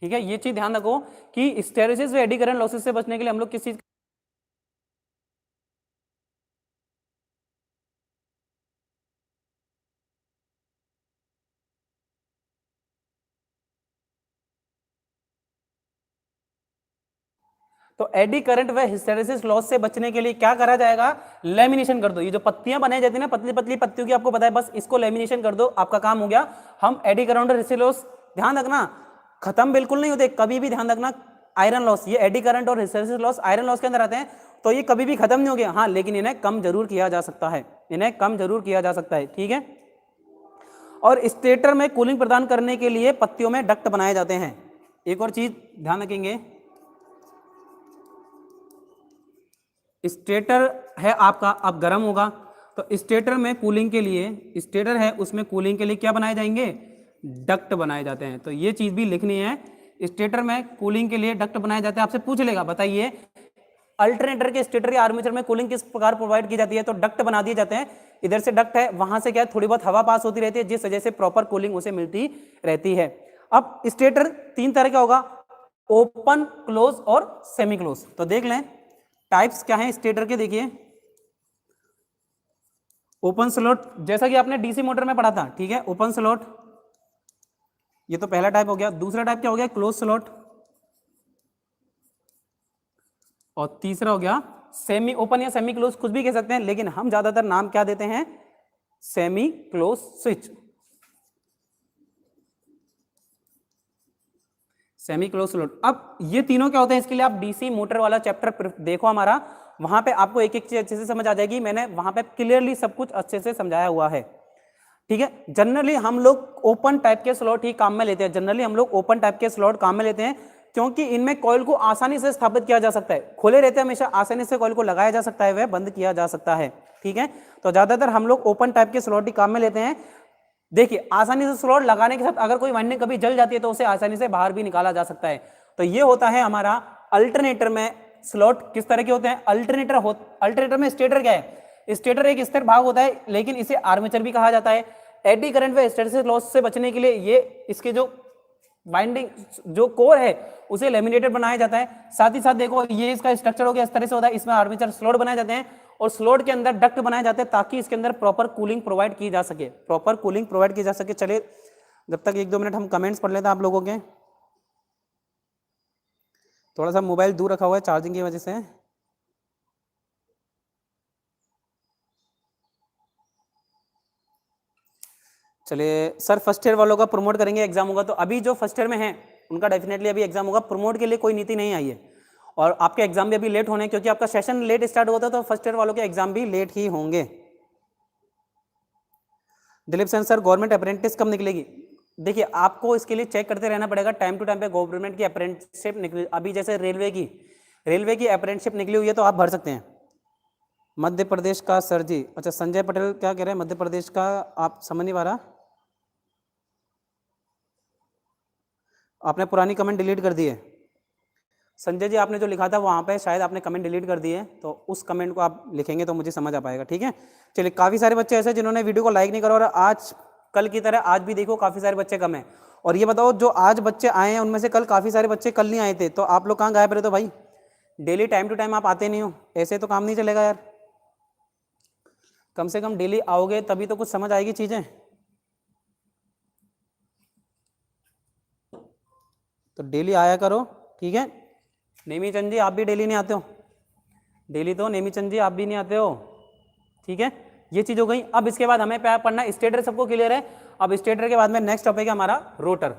Speaker 1: ठीक है, ये चीज ध्यान रखो कि हिस्टैरिसीस व एडी करंट लॉसेस से बचने के लिए हम लोग किस चीज, तो एडी करंट व हिस्टैरिसीस लॉस से बचने के लिए क्या करा जाएगा, लेमिनेशन कर दो। ये जो पत्तियां बनाई जाती है ना, पतली पतली पत्तियों की आपको पता है, बस इसको लेमिनेशन कर दो, आपका काम हो गया। हम एडी करंट और हिस्टैरिसीस लॉस, ध्यान रखना खत्म बिल्कुल नहीं होते, कभी भी ध्यान रखना। आयरन लॉस, ये एडी करंट और हिस्टैरिसीस लॉस आयरन लॉस के अंदर आते हैं, तो ये कभी भी खत्म नहीं हो गया। हाँ, लेकिन इन्हें कम जरूर किया जा सकता है, इन्हें कम जरूर किया जा सकता है। ठीक है, और स्टेटर में कूलिंग प्रदान करने के लिए पत्तियों में डक्ट बनाए जाते हैं। एक और चीज ध्यान रखेंगे, स्टेटर है आपका, अब गर्म होगा, तो स्टेटर में कूलिंग के लिए, स्टेटर है उसमें कूलिंग के लिए क्या बनाए जाएंगे, डक्ट बनाए जाते हैं। तो ये चीज भी लिखनी है, स्टेटर में कूलिंग के लिए डक्ट बनाए जाते हैं। आपसे पूछ लेगा बताइए अल्टरनेटर के स्टेटर या आर्मेचर में कूलिंग किस प्रकार प्रोवाइड की जाती है, तो डक्ट बना दिए जाते हैं। इधर से डक्ट है, वहां से क्या है, थोड़ी बहुत हवा पास होती रहती है, जिस वजह से प्रॉपर कूलिंग उसे मिलती रहती है। अब स्टेटर तीन तरह का होगा, ओपन, क्लोज और सेमी क्लोज। तो देख लें टाइप्स क्या है स्टेटर के, देखिए ओपन स्लॉट, जैसा कि आपने डीसी मोटर में पढ़ा था। ठीक है, ओपन स्लॉट ये तो पहला टाइप हो गया। दूसरा टाइप क्या हो गया, क्लोज स्लॉट, और तीसरा हो गया सेमी ओपन या सेमी क्लोज, कुछ भी कह सकते हैं, लेकिन हम ज्यादातर नाम क्या देते हैं, semi close switch, semi close slot. अब ये तीनों क्या होते हैं, इसके लिए आप डीसी मोटर वाला चैप्टर देखो हमारा, वहां पे आपको एक एक चीज अच्छे से समझ आ जाएगी। मैंने वहां पे क्लियरली सब कुछ अच्छे से समझाया हुआ है। ठीक है, जनरली हम लोग ओपन टाइप के स्लॉट ही काम में लेते हैं, जनरली हम लोग ओपन टाइप के स्लॉट काम में लेते हैं, क्योंकि इनमें कॉइल को आसानी से स्थापित किया जा सकता है। खुले रहते हैं हमेशा, आसानी से कॉइल को लगाया जा सकता है, वह बंद किया जा सकता है। ठीक है, तो ज्यादातर हम लोग ओपन टाइप के स्लॉट ही काम में लेते हैं। देखिए आसानी से स्लॉट लगाने के साथ अगर कोई वाइंडिंग कभी जल जाती है तो उसे आसानी से बाहर भी निकाला जा सकता है। तो ये होता है हमारा अल्टरनेटर में स्लॉट किस तरह के होते हैं। अल्टरनेटर में स्टेटर क्या है, स्टेटर एक स्थिर भाग होता है, लेकिन इसे आर्मेचर भी कहा जाता है। एडी करंट व हिस्टैरिसीस लॉस से बचने के लिए ये इसके जो बाइंडिंग जो कोर है उसे लेमिनेटेड बनाया जाता है। साथ ही साथ देखो ये इसका स्ट्रक्चर हो गया, इस तरह से होता है। इसमें आर्मेचर स्लॉट बनाए जाते हैं और स्लॉट के अंदर डक्ट बनाए जाते हैं ताकि इसके अंदर प्रॉपर कूलिंग प्रोवाइड की जा सके, प्रॉपर कूलिंग प्रोवाइड की जा सके। चलिए जब तक 1-2 मिनट हम कमेंट्स पढ़ लेते हैं आप लोगों के। थोड़ा सा मोबाइल दूर रखा हुआ है चार्जिंग की वजह से। चलिए सर, फर्स्ट ईयर वालों का प्रमोट करेंगे, एग्जाम होगा। तो अभी जो फर्स्ट ईयर में है उनका डेफिनेटली अभी एग्जाम होगा। प्रमोट के लिए कोई नीति नहीं आई है और आपके एग्जाम भी अभी लेट होने, क्योंकि आपका सेशन लेट स्टार्ट होता है तो फर्स्ट ईयर वालों के एग्जाम भी लेट ही होंगे। Dilip Sen sir, government apprentice कब निकलेगी? देखिए आपको इसके लिए चेक करते रहना पड़ेगा टाइम टू टाइम पे गवर्नमेंट की अप्रेंटिसशिप निकली। अभी जैसे रेलवे की अप्रेंटिसशिप निकली हुई है तो आप भर सकते हैं। मध्य प्रदेश का सर जी, अच्छा संजय पटेल क्या कह रहे हैं मध्य प्रदेश का, आप समझ नहीं पा रहा, आपने पुरानी कमेंट डिलीट कर दी है। संजय जी आपने जो लिखा था वहाँ पे शायद आपने कमेंट डिलीट कर दी है, तो उस कमेंट को आप लिखेंगे तो मुझे समझ आ पाएगा, ठीक है। चलिए, काफ़ी सारे बच्चे ऐसे जिन्होंने वीडियो को लाइक नहीं करा और आज कल की तरह आज भी देखो काफ़ी सारे बच्चे कम हैं। और ये बताओ जो आज बच्चे आए हैं उनमें से कल काफ़ी सारे बच्चे कल नहीं आए थे, तो आप लोग कहाँ गायब रहे? तो भाई डेली टाइम टू टाइम आप आते नहीं हो, ऐसे तो काम नहीं चलेगा यार। कम से कम डेली आओगे तभी तो कुछ समझ आएगी चीज़ें। तो डेली आया करो, ठीक है। नेमीचंद जी आप भी डेली नहीं आते हो, डेली तो नेमीचंद जी आप भी नहीं आते हो, ठीक है। ये चीज हो गई। अब इसके बाद हमें क्या पढ़ना है? स्टेटर सबको क्लियर है। अब स्टेटर के बाद में नेक्स्ट टॉपिक है हमारा रोटर।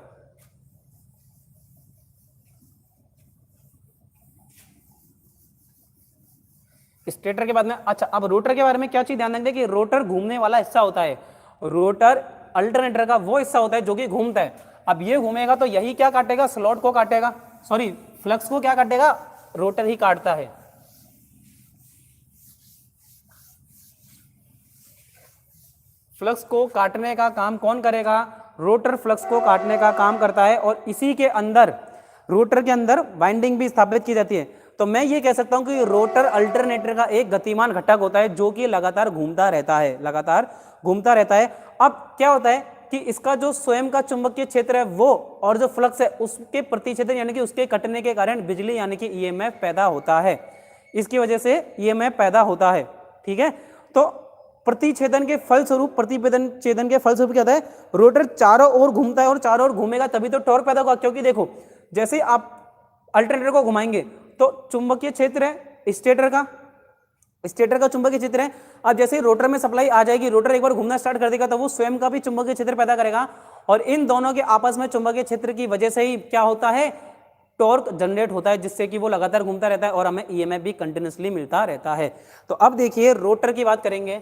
Speaker 1: स्टेटर के बाद में, अच्छा अब रोटर के बारे में क्या चीज ध्यान रखते हैं कि रोटर घूमने वाला हिस्सा होता है। रोटर अल्टरनेटर का वो हिस्सा होता है जो कि घूमता है। अब ये घूमेगा तो यही क्या काटेगा? स्लॉट को काटेगा, सॉरी फ्लक्स को क्या काटेगा? रोटर ही काटता है। फ्लक्स को काटने का काम कौन करेगा? रोटर फ्लक्स को काटने का काम करता है और इसी के अंदर रोटर के अंदर बाइंडिंग भी स्थापित की जाती है। तो मैं ये कह सकता हूं कि रोटर अल्टरनेटर का एक गतिमान घटक होता है जो कि लगातार घूमता रहता है, लगातार घूमता रहता है। अब क्या होता है कि इसका जो स्वयं का चुंबकीय क्षेत्र है वो और जो फ्लक्स है उसके प्रति क्षेत्र यानी कि उसके कटने के कारण बिजली यानी कि ईएमएफ पैदा होता है। इसकी वजह से ईएमएफ पैदा होता है, ठीक है। तो प्रतिछेदन के फलस्वरूप छेदन के फलस्वरूप क्या होता है? रोटर चारों ओर घूमता है और चारों ओर घूमेगा तभी तो टॉर्क पैदा होगा। क्योंकि देखो जैसे आप अल्टरनेटर को घुमाएंगे तो चुंबकीय क्षेत्र है स्टेटर का चुंबकीय क्षेत्र है। अब जैसे ही रोटर में सप्लाई आ जाएगी, रोटर एक बार घूमना स्टार्ट कर देगा तो वो स्वयं का भी चुंबकीय क्षेत्र पैदा करेगा और इन दोनों के आपस में चुंबकीय क्षेत्र की वजह से ही क्या होता है? टॉर्क जनरेट होता है, जिससे कि वो लगातार घूमता रहता है और हमें ईएमएफ भी कंटिन्यूअसली मिलता रहता है। तो अब देखिए रोटर की बात करेंगे।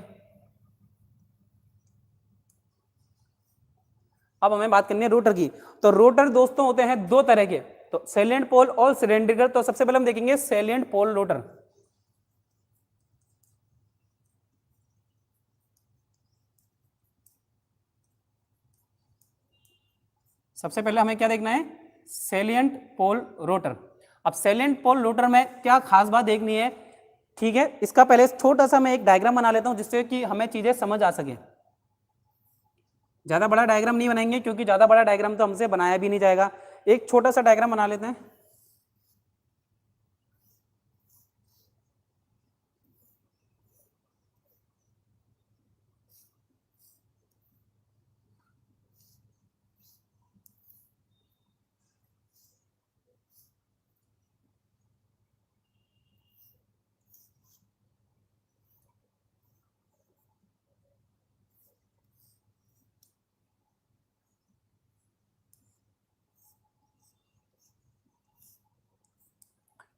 Speaker 1: अब हमें बात करनी है रोटर की। तो रोटर दोस्तों होते हैं दो तरह के, तो सैलिएंट पोल और सिलेंड्रिकल। तो सबसे पहले हम देखेंगे सैलिएंट पोल रोटर। सबसे पहले हमें क्या देखना है? Salient pole rotor. अब सैलिएंट पोल रोटर में क्या खास बात देखनी है, ठीक है। इसका पहले छोटा सा मैं एक डायग्राम बना लेता हूं जिससे कि हमें चीजें समझ आ सके। ज्यादा बड़ा डायग्राम नहीं बनाएंगे क्योंकि ज्यादा बड़ा डायग्राम तो हमसे बनाया भी नहीं जाएगा। एक छोटा सा डायग्राम बना लेते हैं।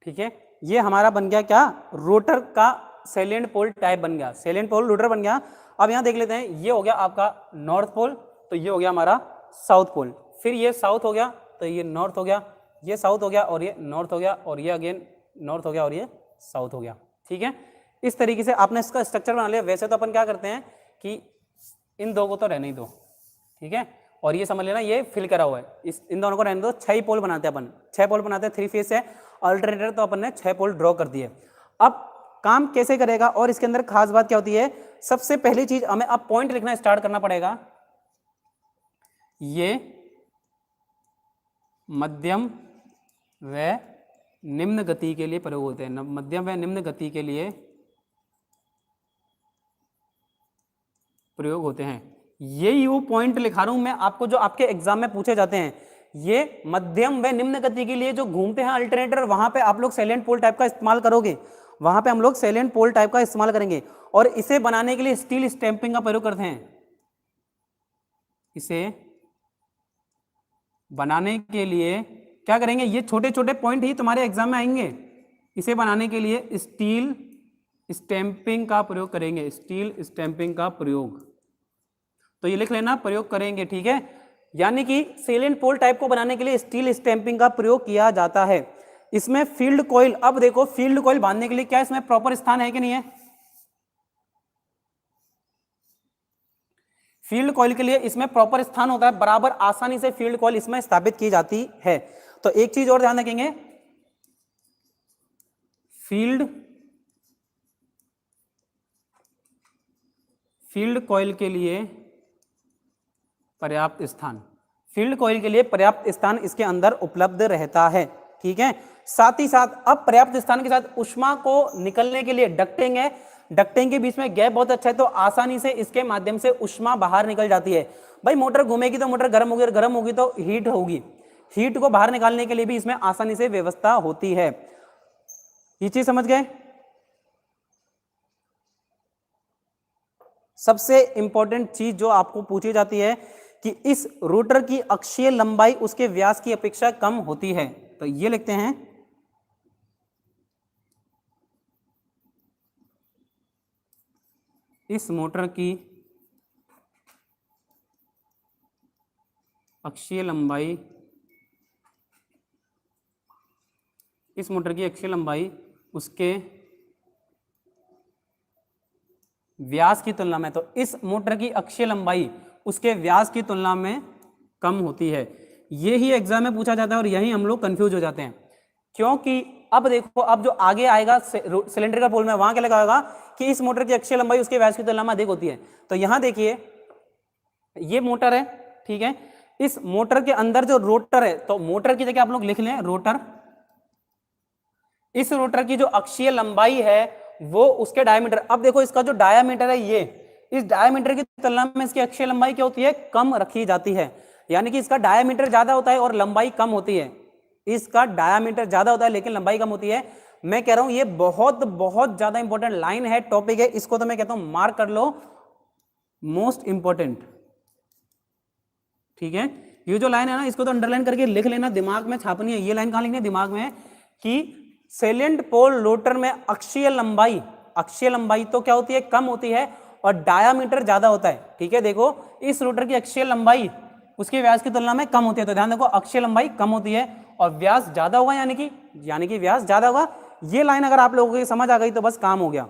Speaker 1: ठीक है, ये हमारा बन गया क्या? रोटर का सैलिएंट पोल टाइप बन गया, सैलिएंट पोल रोटर बन गया। अब यहां देख लेते हैं, ये हो गया आपका नॉर्थ पोल, तो ये हो गया हमारा साउथ पोल। फिर ये साउथ हो गया तो ये नॉर्थ हो गया, ये साउथ हो गया और ये नॉर्थ हो गया और ये अगेन नॉर्थ हो गया और ये साउथ हो गया। ठीक है, इस तरीके से आपने इसका स्ट्रक्चर बना लिया। वैसे तो अपन क्या करते हैं कि इन दो को तो रहने ही दो, ठीक है, और ये समझ लेना ये फिल करा हुआ है, इन दोनों को रहने दो। 6 पोल बनाते हैं अपन, 6 पोल बनाते हैं, 3 फेज है अल्टरनेटर, तो अपन ने 6 पोल ड्रॉ कर दिए। अब काम कैसे करेगा और इसके अंदर खास बात क्या होती है? सबसे पहली चीज हमें अब पॉइंट लिखना स्टार्ट करना पड़ेगा। ये मध्यम व निम्न गति के लिए प्रयोग होते हैं। मध्यम व निम्न गति के लिए प्रयोग होते हैं। यही वो पॉइंट लिखा रहा हूं मैं आपको जो आपके एग्जाम में पूछे जाते हैं। ये मध्यम व निम्न गति के लिए जो घूमते हैं अल्टरनेटर, वहां पे आप लोग सैलेंट पोल टाइप का इस्तेमाल करोगे, वहां पे हम लोग सैलेंट पोल टाइप का इस्तेमाल करेंगे। और इसे बनाने के लिए स्टील स्टैंपिंग का प्रयोग करते हैं। इसे बनाने के लिए क्या करेंगे, ये छोटे छोटे पॉइंट ही तुम्हारे एग्जाम में आएंगे। इसे बनाने के लिए स्टील स्टैंपिंग का प्रयोग करेंगे, स्टील स्टैंपिंग का प्रयोग। तो ये लिख लेना, प्रयोग करेंगे, ठीक है। यानी कि सैलेंट पोल टाइप को बनाने के लिए स्टील स्टैंपिंग का प्रयोग किया जाता है। इसमें फील्ड कॉइल, अब देखो फील्ड कॉइल बांधने के लिए क्या इसमें प्रॉपर स्थान है कि नहीं है? फील्ड कॉइल के लिए इसमें प्रॉपर स्थान होता है, बराबर आसानी से फील्ड कॉइल इसमें स्थापित की जाती है। तो एक चीज और ध्यान रखेंगे, फील्ड कॉइल के लिए पर्याप्त स्थान, फील्ड कॉइल के लिए पर्याप्त स्थान इसके अंदर उपलब्ध रहता है, ठीक है। साथ ही साथ अब पर्याप्त स्थान के साथ ऊष्मा को निकलने के लिए डक्टिंग है। डक्टिंग के बीच में गैप बहुत अच्छा है, तो आसानी से इसके माध्यम से ऊष्मा बाहर निकल जाती है। भाई मोटर घूमेगी तो मोटर गर्म होगी, और गर्म होगी तो हीट होगी, हीट को बाहर निकालने के लिए भी इसमें आसानी से व्यवस्था होती है। ये चीज समझ गए? सबसे इंपॉर्टेंट चीज जो आपको पूछी जाती है कि इस रोटर की अक्षीय लंबाई उसके व्यास की अपेक्षा कम होती है, तो ये लिखते हैं इस मोटर की अक्षीय लंबाई, इस मोटर की अक्षीय लंबाई उसके व्यास की तुलना में, तो इस मोटर की अक्षीय लंबाई उसके व्यास की तुलना में कम होती है। ये ही एग्जाम में पूछा जाता है और यही हम लोग कंफ्यूज हो जाते हैं, क्योंकि अब देखो, अब जो आगे आएगा सिलेंड्रिकल पोल में, वहां क्या लिखा होगा कि इस मोटर की अक्षीय लंबाई उसके व्यास की तुलना में अधिक होती है। तो यहां देखिए ये मोटर है, ठीक है, इस मोटर के अंदर जो रोटर है, तो मोटर की जगह आप लोग लिख लें रोटर। इस रोटर की जो अक्षीय लंबाई है वो उसके डायमीटर, अब देखो इसका जो डायमीटर है ये, इस डायमीटर की तुलना में इसकी अक्षीय लंबाई क्या होती है, कम रखी जाती है। यानी कि इसका डायमीटर ज्यादा होता है और लंबाई कम होती है। इसका डायमीटर ज्यादा होता है लेकिन लंबाई कम होती है। मैं कह रहा हूं ये बहुत बहुत ज्यादा इंपॉर्टेंट लाइन है, टॉपिक है, इसको तो मैं कहता हूं मार्क कर लो, मोस्ट इंपॉर्टेंट, ठीक है। ये जो लाइन है ना, इसको तो अंडरलाइन करके लिख लेना, दिमाग में छापनी है। ये लाइन कहां लिखनी है, दिमाग में, कि सैलेंट पोल रोटर में अक्षीय लंबाई, अक्षीय लंबाई तो क्या होती है, कम होती है, और डायामीटर ज्यादा होता है, ठीक है। देखो इस रोटर की अक्षीय लंबाई उसके व्यास की तुलना में कम होती है, तो ध्यान देखो अक्षीय लंबाई कम होती है और व्यास ज्यादा होगा, यानी कि व्यास ज्यादा होगा। ये लाइन अगर आप लोगों को समझ आ गई तो बस काम हो गया।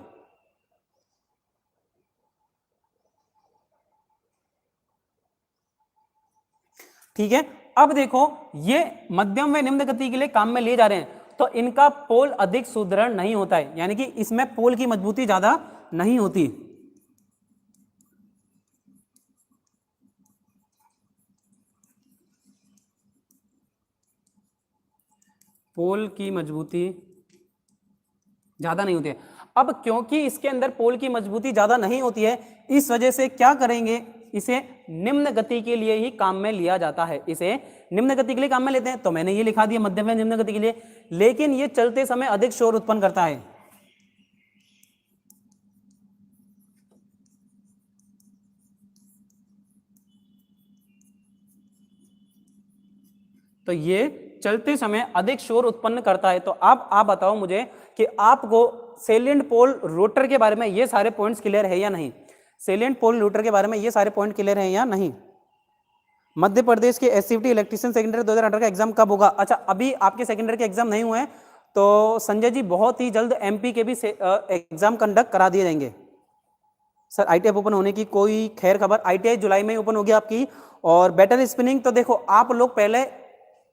Speaker 1: ठीक है, अब देखो ये मध्यम व निम्न गति के लिए काम में लिए जा रहे हैं, तो इनका पोल अधिक सुदृढ़ नहीं होता है, यानी कि इसमें पोल की मजबूती ज्यादा नहीं होती। पोल की मजबूती ज्यादा नहीं होती है। अब क्योंकि इसके अंदर पोल की मजबूती ज्यादा नहीं होती है, इस वजह से क्या करेंगे, इसे निम्न गति के लिए ही काम में लिया जाता है, इसे निम्न गति के लिए काम में लेते हैं। तो मैंने ये लिखा दिया मध्यम व निम्न गति के लिए, लेकिन ये चलते समय अधिक शोर उत्पन्न करता है। तो ये चलते समय अधिक शोर उत्पन्न करता है। तो अब आप बताओ मुझे कि आपको सैलिएंट पोल रोटर के बारे में ये सारे पॉइंट्स क्लियर है या नहीं, सैलिएंट पोल रोटर के बारे में ये सारे पॉइंट क्लियर है या नहीं। मध्य प्रदेश के एससीबीटी इलेक्ट्रीशियन सेकेंडरी 2018 का एग्जाम कब होगा? अच्छा, अभी आपके सेकेंडरी के एग्जाम नहीं हुए हैं, तो संजय जी बहुत ही जल्द एमपी के भी एग्जाम कंडक्ट करा दिए जाएंगे। सर आईटीआई ओपन होने की कोई खैर खबर? आईटीआई जुलाई में ही ओपन होगी आपकी। और बैटल स्पिनिंग, तो देखो आप लोग पहले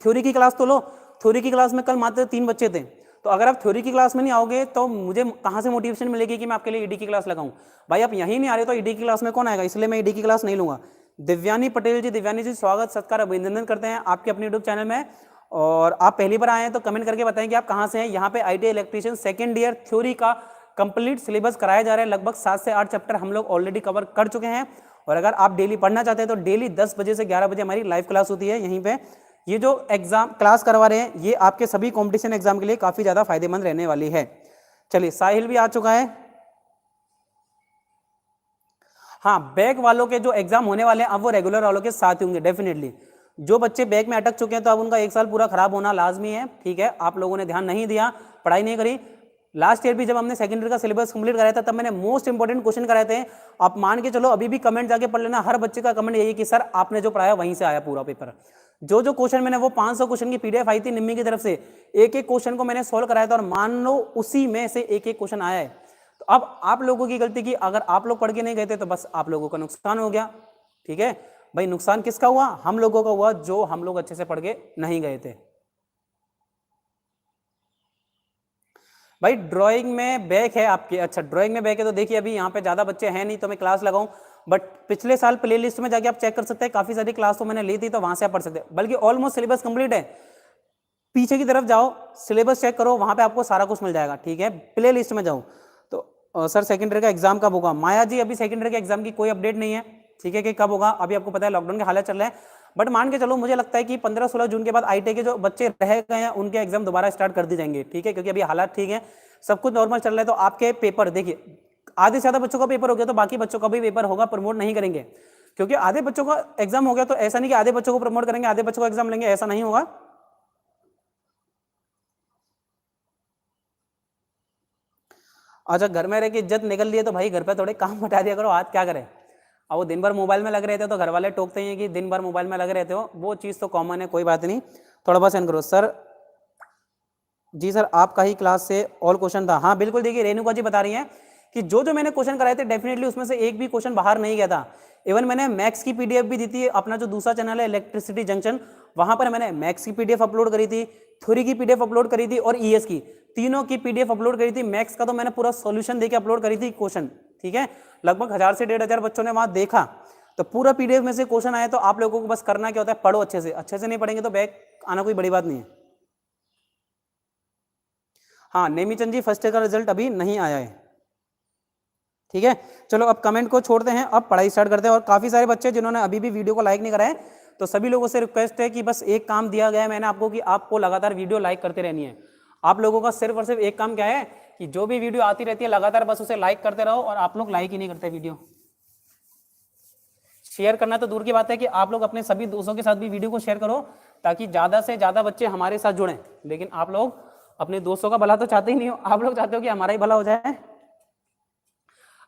Speaker 1: थ्योरी की क्लास तो लो, थ्योरी की क्लास में कल मात्र 3 बच्चे थे, तो अगर आप थ्योरी की क्लास में नहीं आओगे तो मुझे कहाँ से मोटिवेशन मिलेगी कि मैं आपके लिए ईडी की क्लास लगाऊं। भाई आप यहीं नहीं आ रहे तो ईडी की क्लास में कौन आएगा, इसलिए मैं ईडी की क्लास नहीं लूंगा। दिव्यानी पटेल जी, दिव्यानी जी स्वागत सत्कार अभिनंदन करते हैं आपके अपने यूट्यूब चैनल में। और आप पहली बार आए हैं तो कमेंट करके बताएं कि आप कहाँ से हैं। यहाँ पे ITI electrician second year theory का कंप्लीट सिलेबस कराया जा रहा है। लगभग 7 से 8 चैप्टर हम लोग ऑलरेडी कवर कर चुके हैं। और अगर आप डेली पढ़ना चाहते हैं तो डेली 10 बजे से 11 बजे हमारी लाइव क्लास होती है यहीं पे। ये जो एग्जाम क्लास करवा रहे हैं ये आपके सभी कॉम्पिटिशन एग्जाम के लिए काफी ज्यादा फायदेमंद रहने वाली है। चलिए साहिल भी आ चुका है। हाँ, बैक वालों के जो एग्जाम होने वाले हैं अब वो रेगुलर वालों के साथ ही होंगे डेफिनेटली। जो बच्चे बैक में अटक चुके हैं तो अब उनका एक साल पूरा खराब होना लाजमी है। ठीक है, आप लोगों ने ध्यान नहीं दिया, पढ़ाई नहीं करी। लास्ट ईयर भी जब हमने सेकेंड ईयर का सिलेबस कंप्लीट कराया था तब मैंने मोस्ट इंपोर्टेंट क्वेश्चन कराए थे। आप मान के चलो अभी भी कमेंट जाके पढ़ लेना, हर बच्चे का कमेंट यही कि सर आपने जो पढ़ाया वहीं से आया पूरा पेपर। जो जो क्वेश्चन मैंने, वो 500 क्वेश्चन की PDF आई थी निम्मी की तरफ से, एक एक क्वेश्चन को मैंने सोल्व कराया था और मान लो उसी में से एक एक क्वेश्चन आया है। तो अब आप लोगों की गलती की, अगर आप लोग पढ़ के नहीं गए थे तो बस आप लोगों का नुकसान हो गया। ठीक है भाई, नुकसान किसका हुआ? हम लोगों का हुआ, जो हम लोग अच्छे से पढ़ के नहीं गए थे। भाई ड्राइंग में बैक है आपके, अच्छा ड्राइंग में बैक है तो देखिए अभी यहाँ पे ज्यादा बच्चे हैं नहीं तो मैं क्लास लगाऊं, बट पिछले साल प्लेलिस्ट में जाके आप चेक कर सकते हैं, काफी सारी क्लास तो मैंने ली थी तो वहां से आप पढ़ सकते हैं। बल्कि ऑलमोस्ट सिलेबस कंप्लीट है, पीछे की तरफ जाओ, सिलेबस चेक करो, वहां पे आपको सारा कुछ मिल जाएगा। ठीक है, प्ले लिस्ट में जाओ तो सर सेकेंडरी का एग्जाम कब होगा? माया जी अभी सेकेंडरी के एग्जाम की कोई अपडेट नहीं है। ठीक है कि कब होगा अभी आपको पता है, लॉकडाउन के हालात चल रहे हैं। बट मान के चलो, मुझे लगता है कि 15-16 जून के बाद ITI के जो बच्चे रह गए हैं उनके एग्जाम दोबारा स्टार्ट कर दी जाएंगे। ठीक है, क्योंकि अभी हालात ठीक है, सब कुछ नॉर्मल चल रहा है। तो आपके पेपर देखिए, आधे से ज्यादा बच्चों का पेपर हो गया तो बाकी बच्चों का भी पेपर होगा, प्रमोट नहीं करेंगे। क्योंकि आधे बच्चों का एग्जाम हो गया तो ऐसा नहीं कि आधे बच्चों को प्रमोट करेंगे आधे बच्चों का एग्जाम लेंगे, ऐसा नहीं होगा। अच्छा, घर में रह के इज्जत निकल रही है तो भाई घर पे थोड़े काम बता दिया करो, हाथ क्या करें। अब वो दिन भर मोबाइल में लग रहे थे तो घर वाले टोकते हैं कि दिन भर मोबाइल में लग रहे थे हो, वो चीज़ तो कॉमन है, कोई बात नहीं, थोड़ा बहुत सेंड करो। सर जी सर आपका ही क्लास से ऑल क्वेश्चन था। हाँ बिल्कुल, देखिए रेणुका जी बता रही हैं कि जो जो मैंने क्वेश्चन कराए थे डेफिनेटली उसमें से एक भी क्वेश्चन बाहर नहीं गया था। इवन मैंने मैथ्स की PDF भी दी थी, अपना जो दूसरा चैनल है इलेक्ट्रिसिटी जंक्शन, वहां पर मैंने मैथ्स की PDF अपलोड करी थी, थ्योरी की PDF अपलोड करी थी और ES की, तीनों की PDF अपलोड करी थी। मैथ्स का तो मैंने पूरा सॉल्यूशन देके अपलोड करी थी क्वेश्चन। ठीक है, लगभग 1000 से 1500 बच्चों ने वहां देखा, तो पूरा PDF में से क्वेश्चन आया। तो आप लोगों को बस करना क्या होता है, पढ़ो अच्छे से, अच्छे से नहीं पढ़ेंगे तो बैक आना कोई बड़ी बात नहीं है। हाँ नेमीचंद जी, फर्स्ट ईयर का रिजल्ट अभी नहीं आया है। ठीक है, चलो अब कमेंट को छोड़ते हैं, अब पढ़ाई स्टार्ट करते हैं। और काफी सारे बच्चे जिन्होंने अभी भी वीडियो को लाइक नहीं करा है, तो सभी लोगों से रिक्वेस्ट है कि बस एक काम दिया गया है मैंने आपको कि आपको लगातार वीडियो लाइक करते रहनी है। आप लोगों का सिर्फ और सिर्फ एक काम क्या है कि जो भी वीडियो आती रहती है लगातार बस उसे लाइक करते रहो। और आप लोग लाइक ही नहीं करते वीडियो, शेयर करना तो दूर की बात है कि आप लोग अपने सभी दोस्तों के साथ भी वीडियो को शेयर करो ताकि ज्यादा से ज्यादा बच्चे हमारे साथ जुड़ें। लेकिन आप लोग अपने दोस्तों का भला तो चाहते ही नहीं हो, आप लोग चाहते हो कि हमारा ही भला हो जाए।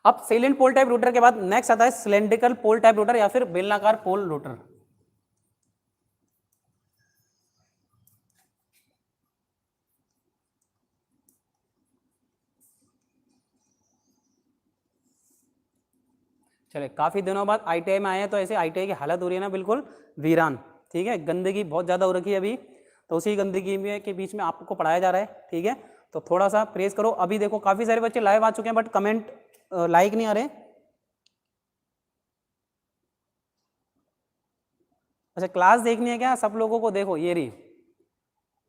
Speaker 1: अब सेलेंट पोल टाइप रोटर के बाद नेक्स्ट आता है सिलेंड्रिकल पोल टाइप रोटर या फिर बेलनाकार पोल रोटर। चले, काफी दिनों बाद ITI में आए हैं तो ऐसे ITI की हालत हो रही है ना बिल्कुल वीरान। ठीक है, गंदगी बहुत ज्यादा हो रखी है अभी, तो उसी गंदगी में के बीच में आपको पढ़ाया जा रहा है। ठीक है, तो थोड़ा सा प्रेस करो। अभी देखो काफी सारे बच्चे लाइव आ चुके हैं बट कमेंट लाइक नहीं आ रहे। अच्छा, क्लास देखनी है क्या सब लोगों को? देखो ये रही,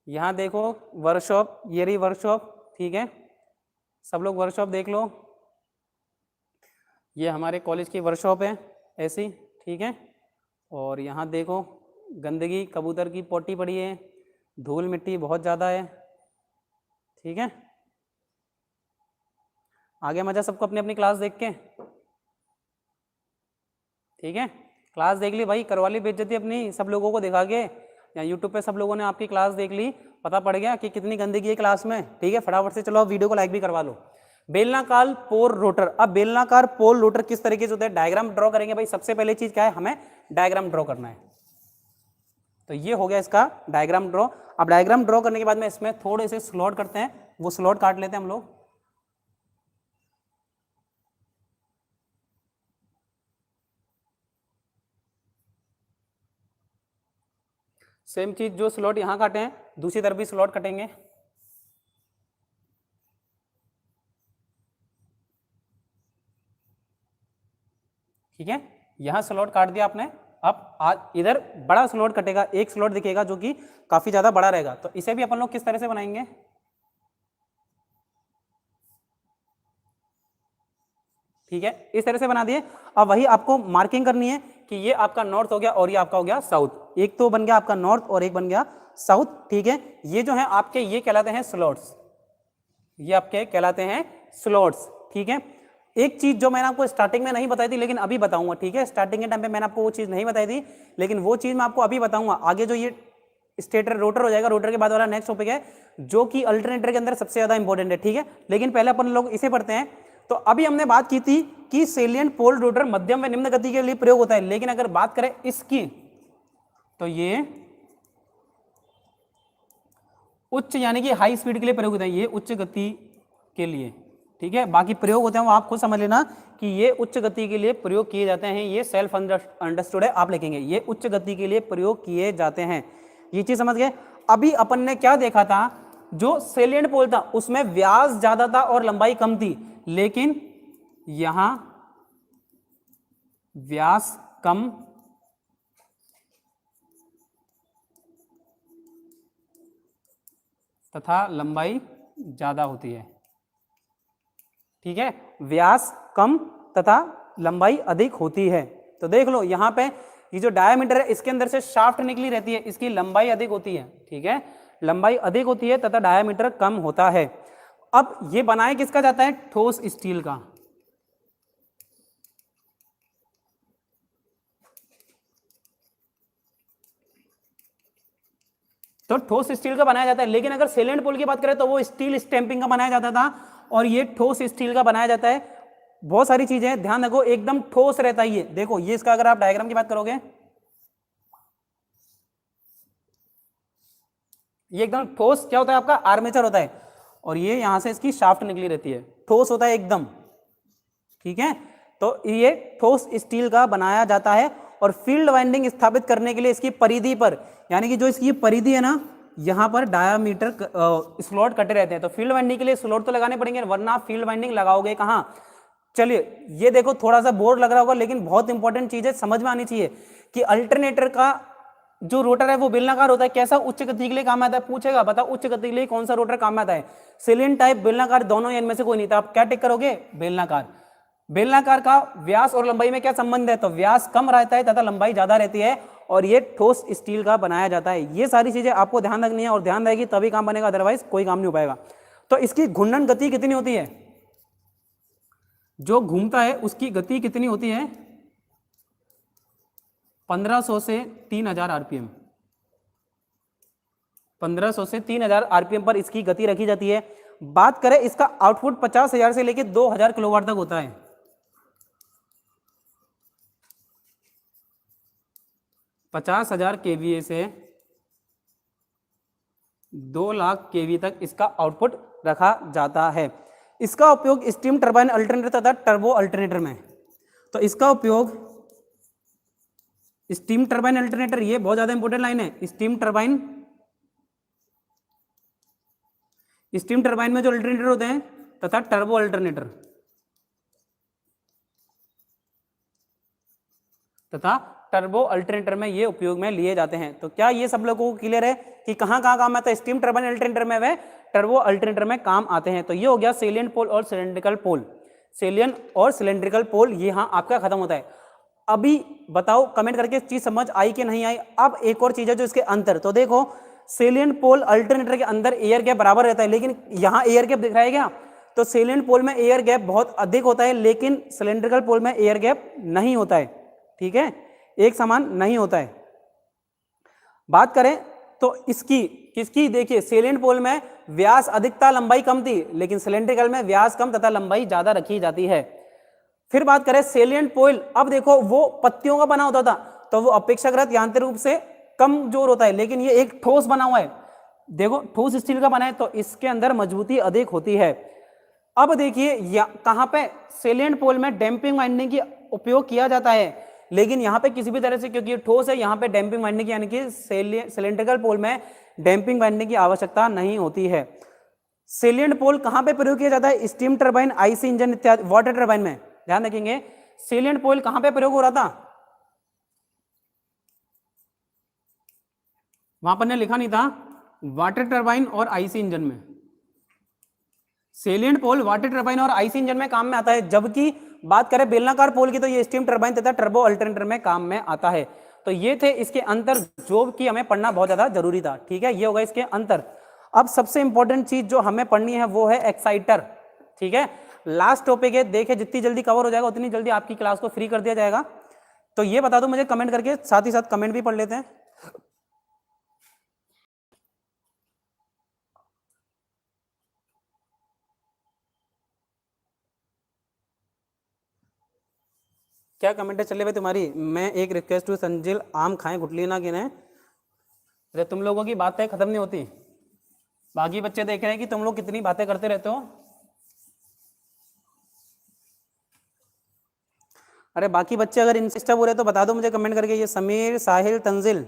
Speaker 1: यहाँ देखो वर्कशॉप, ये रही वर्कशॉप। ठीक है, सब लोग वर्कशॉप देख लो, ये हमारे कॉलेज की वर्कशॉप है ऐसी। ठीक है, और यहाँ देखो गंदगी, कबूतर की पोटी पड़ी है, धूल मिट्टी बहुत ज़्यादा है। ठीक है, आगे मजा सबको अपनी अपनी क्लास देख के। ठीक है, क्लास देख ली भाई, करवा ली बेइज्जती अपनी सब लोगों को दिखा के, या यूट्यूब पे सब लोगों ने आपकी क्लास देख ली, पता पड़ गया कि कितनी गंदगी है क्लास में। ठीक है, फटाफट से चलो वीडियो को लाइक भी करवा लो। बेलनाकार पोल रोटर, अब बेलनाकार पोल रोटर किस तरीके से होता है, डायग्राम ड्रॉ करेंगे भाई। सबसे पहले चीज क्या है, हमें डायग्राम ड्रॉ करना है। तो ये हो गया इसका डायग्राम ड्रॉ। अब डायग्राम ड्रॉ करने के बाद में इसमें थोड़े से स्लॉट करते हैं, वो स्लॉट काट लेते हैं हम लोग। सेम चीज, जो स्लॉट यहाँ काटे हैं दूसरी तरफ भी स्लॉट कटेंगे। ठीक है, यहां स्लॉट काट दिया आपने। अब इधर बड़ा स्लॉट कटेगा, एक स्लॉट दिखेगा जो कि काफी ज्यादा बड़ा रहेगा, तो इसे भी अपन लोग किस तरह से बनाएंगे, ठीक है, इस तरह से बना दिए। अब वही आपको मार्किंग करनी है कि ये आपका नॉर्थ हो गया और ये आपका हो गया साउथ, एक तो बन गया आपका नॉर्थ और एक बन गया साउथ, ठीक है। ये जो है आपके ये कहलाते हैं स्लॉट्स, ये आपके कहलाते हैं स्लॉट्स, ठीक है। एक चीज जो मैंने आपको स्टार्टिंग में नहीं बताई थी लेकिन अभी बताऊंगा, ठीक है, स्टार्टिंग के टाइम पे मैंने आपको वो चीज नहीं बताई थी लेकिन वो चीज मैं आपको अभी बताऊंगा। आगे जो ये स्टेटर रोटर हो जाएगा, रोटर के बाद वाला नेक्स्ट टॉपिक है जो कि अल्टरनेटर के अंदर सबसे ज्यादा इंपॉर्टेंट है, ठीक है। लेकिन पहले अपन लोग इसे पढ़ते हैं। तो अभी हमने बात की थी कि सेलियंट पोल रोटर मध्यम व निम्न गति के लिए प्रयोग होता है, लेकिन अगर बात करें इसकी तो ये उच्च यानी कि हाई स्पीड के लिए प्रयोग होता है, ये उच्च गति के लिए, ठीक है। बाकी प्रयोग होते हैं वो आप खुद समझ लेना कि ये उच्च गति के लिए प्रयोग किए जाते हैं, ये सेल्फ अंडरस्टूड है, आप लिखेंगे ये उच्च गति के लिए प्रयोग किए जाते हैं, ये चीज समझ गए। अभी अपन ने क्या देखा था, जो सेलियंट पोल था उसमें व्यास ज्यादा था और लंबाई कम थी, लेकिन यहां व्यास कम तथा लंबाई ज्यादा होती है, ठीक है, व्यास कम तथा लंबाई अधिक होती है। तो देख लो यहां पे ये जो डायामीटर है इसके अंदर से शाफ्ट निकली रहती है, इसकी लंबाई अधिक होती है, ठीक है, लंबाई अधिक होती है तथा डायामीटर कम होता है। अब ये बनाया किसका जाता है, ठोस स्टील का, तो ठोस स्टील का बनाया जाता है। लेकिन अगर सेलेंट पोल की बात करें तो वो स्टील स्टैंपिंग का बनाया जाता था और ये ठोस स्टील का बनाया जाता है। बहुत सारी चीजें ध्यान रखो, एकदम ठोस रहता है ये, देखो ये इसका अगर आप डायग्राम की बात करोगे ये एकदम ठोस क्या होता है आपका आर्मेचर होता है और ये यहां से इसकी शाफ्ट निकली रहती है, ठोस होता है एकदम, ठीक है। तो ये ठोस स्टील का बनाया जाता है और फील्ड वाइंडिंग स्थापित करने के लिए इसकी परिधि पर, यानी कि जो इसकी परिधि है ना, यहां पर डायामीटर स्लॉट कटे रहते हैं, तो फील्ड वाइंडिंग के लिए स्लॉट तो लगाने पड़ेंगे, वरना आप फील्ड वाइंडिंग लगाओगे कहां। चलिए ये देखो थोड़ा सा बोर्ड लग रहा होगा लेकिन बहुत इंपॉर्टेंट चीज है, समझ में आनी चाहिए कि अल्टरनेटर का जो रोटर है वो बेलनाकार होता है, कैसा, उच्च गति के लिए काम आता है, पूछेगा बताओ उच्च गति के लिए कौन सा रोटर काम आता है, सिलिंडर टाइप, बेलनाकार, दोनों इनमें से कोई नहीं था, आप क्या टिक करोगे, बेलनाकार। बेलनाकार का व्यास और लंबाई में क्या संबंध है, तो व्यास कम रहता है तथा लंबाई ज्यादा रहती है और ये ठोस स्टील का बनाया जाता है। ये सारी चीजें आपको ध्यान रखनी है और ध्यान रहेगी तभी काम बनेगा, अदरवाइज कोई काम नहीं हो पाएगा। तो इसकी घूर्णन गति कितनी होती है, जो घूमता है उसकी गति कितनी होती है, 1500 से 3000 आरपीएम, 1500 से 3000 आरपीएम पर इसकी गति रखी जाती है। बात करें इसका आउटपुट 50,000 से लेकर 2000 किलोवाट तक होता है, 50,000 केवीए से 2 लाख केवी तक इसका आउटपुट रखा जाता है। इसका उपयोग स्टीम टरबाइन अल्टरनेटर तथा टर्बो अल्टरनेटर में, तो इसका उपयोग स्टीम टरबाइन अल्टरनेटर, ये बहुत ज्यादा इंपॉर्टेंट लाइन है, स्टीम टरबाइन में जो अल्टरनेटर होते हैं तथा टर्बो अल्टरनेटर तथा टर्बो अल्टरनेटर में ये उपयोग में लिए जाते हैं। तो क्या ये सब लोगों को क्लियर है कि कहां कहां काम आता है, स्टीम टरबाइन अल्टरनेटर में वे टर्बो अल्टरनेटर में काम आते हैं। तो ये हो गया सेलियंट पोल और सिलेंड्रिकल पोल, सेलियन और सिलेंड्रिकल पोल ये यहां आपका खत्म होता है। अभी बताओ कमेंट करके चीज समझ आई कि नहीं आई। अब एक और चीज है जो इसके अंतर, तो देखो सेलियंट पोल अल्टरनेटर के अंदर एयर गैप बराबर रहता है, लेकिन यहां एयर गैप दिख रहा है क्या, तो सेलियंट पोल में एयर गैप बहुत अधिक होता है लेकिन सिलेंड्रिकल पोल में एयर गैप नहीं होता है, ठीक है, एक समान नहीं होता है। बात करें तो इसकी किसकी, देखिए सेलियंट पोल में व्यास अधिक था, लंबाई कम थी, लेकिन सिलेंड्रिकल में व्यास कम तथा लंबाई ज्यादा रखी जाती है। फिर बात करें सेलियंट पोल, अब देखो वो पत्तियों का बना होता था तो वो अपेक्षाकृत यांत्रिक रूप से कमजोर होता है, लेकिन ये एक ठोस बना हुआ है, देखो ठोस स्टील का बना है तो इसके अंदर मजबूती अधिक होती है। अब देखिए कहां पे सेलियंट पोल में डैंपिंग वाइंडिंग की उपयोग किया जाता है, लेकिन यहां पे किसी भी तरह से, क्योंकि ये ठोस है, यहां पे डैंपिंग वाइंडिंग यानी कि सिलेंड्रिकल पोल में डैंपिंग वाइंडिंग की आवश्यकता नहीं होती है। सेलियंट पोल कहां पे प्रयोग किया जाता है, स्टीम टरबाइन, आईसी इंजन इत्यादि, वाटर टरबाइन में, ध्यान रखेंगे। सेलियंट पोल कहां पे प्रयोग हो रहा था, वहां पर ने लिखा नहीं था वाटर टरबाइन और आईसी इंजन में। सेलिएंट पोल वाटर टरबाइन और आईसी इंजन में काम में आता है, जबकि बात करें बेलनाकार पोल की तो ये स्टीम टरबाइन तथा टर्बो अल्टरनेटर में काम में आता है। तो ये थे इसके अंतर जो कि हमें पढ़ना बहुत ज्यादा जरूरी था। ठीक है, ये होगा इसके अंतर। अब सबसे इंपॉर्टेंट चीज जो हमें पढ़नी है वो है एक्साइटर। ठीक है, लास्ट टॉपिक है, देखिए जितनी जल्दी कवर हो जाएगा उतनी जल्दी आपकी क्लास को फ्री कर दिया जाएगा। तो ये बता दो मुझे कमेंट करके, साथ ही साथ कमेंट भी पढ़ लेते हैं। क्या कमेंट है चले भाई तुम्हारी? मैं एक रिक्वेस्ट हूँ संजिल, आम खाएं गुटली ना गिने। अरे तुम लोगों की बातें खत्म नहीं होती, बाकी बच्चे देख रहे हैं कि तुम लोग कितनी बातें करते रहते हो। अरे बाकी बच्चे अगर इंस्टा हो रहे तो बता दो मुझे कमेंट करके। ये समीर, साहिल, तंजिल,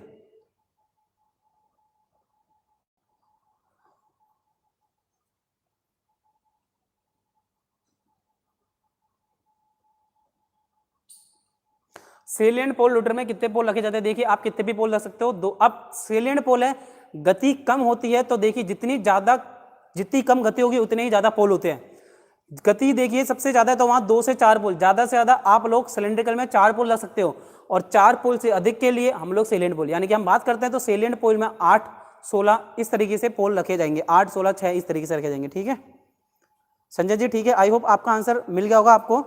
Speaker 1: सेलिएंट पोल रोटर में कितने पोल रखे जाते हैं? देखिए आप कितने भी पोल रख सकते हो, दो। अब सेलिएंट पोल है, गति कम होती है, तो देखिए जितनी कम गति होगी उतने ही ज्यादा पोल होते हैं। गति देखिए सबसे ज्यादा है तो वहां 2 से 4 पोल, ज्यादा से ज्यादा आप लोग सिलेंड्रिकल में 4 पोल रख सकते हो, और 4 पोल से अधिक के लिए हम लोग सेलिएंट पोल, यानी कि हम बात करते हैं तो सेलिएंट पोल में 8, 16 इस तरीके से पोल रखे जाएंगे, 8, 16, 6 इस तरीके से रखे जाएंगे। ठीक है संजय जी, ठीक है, आई होप आपका आंसर मिल गया होगा आपको।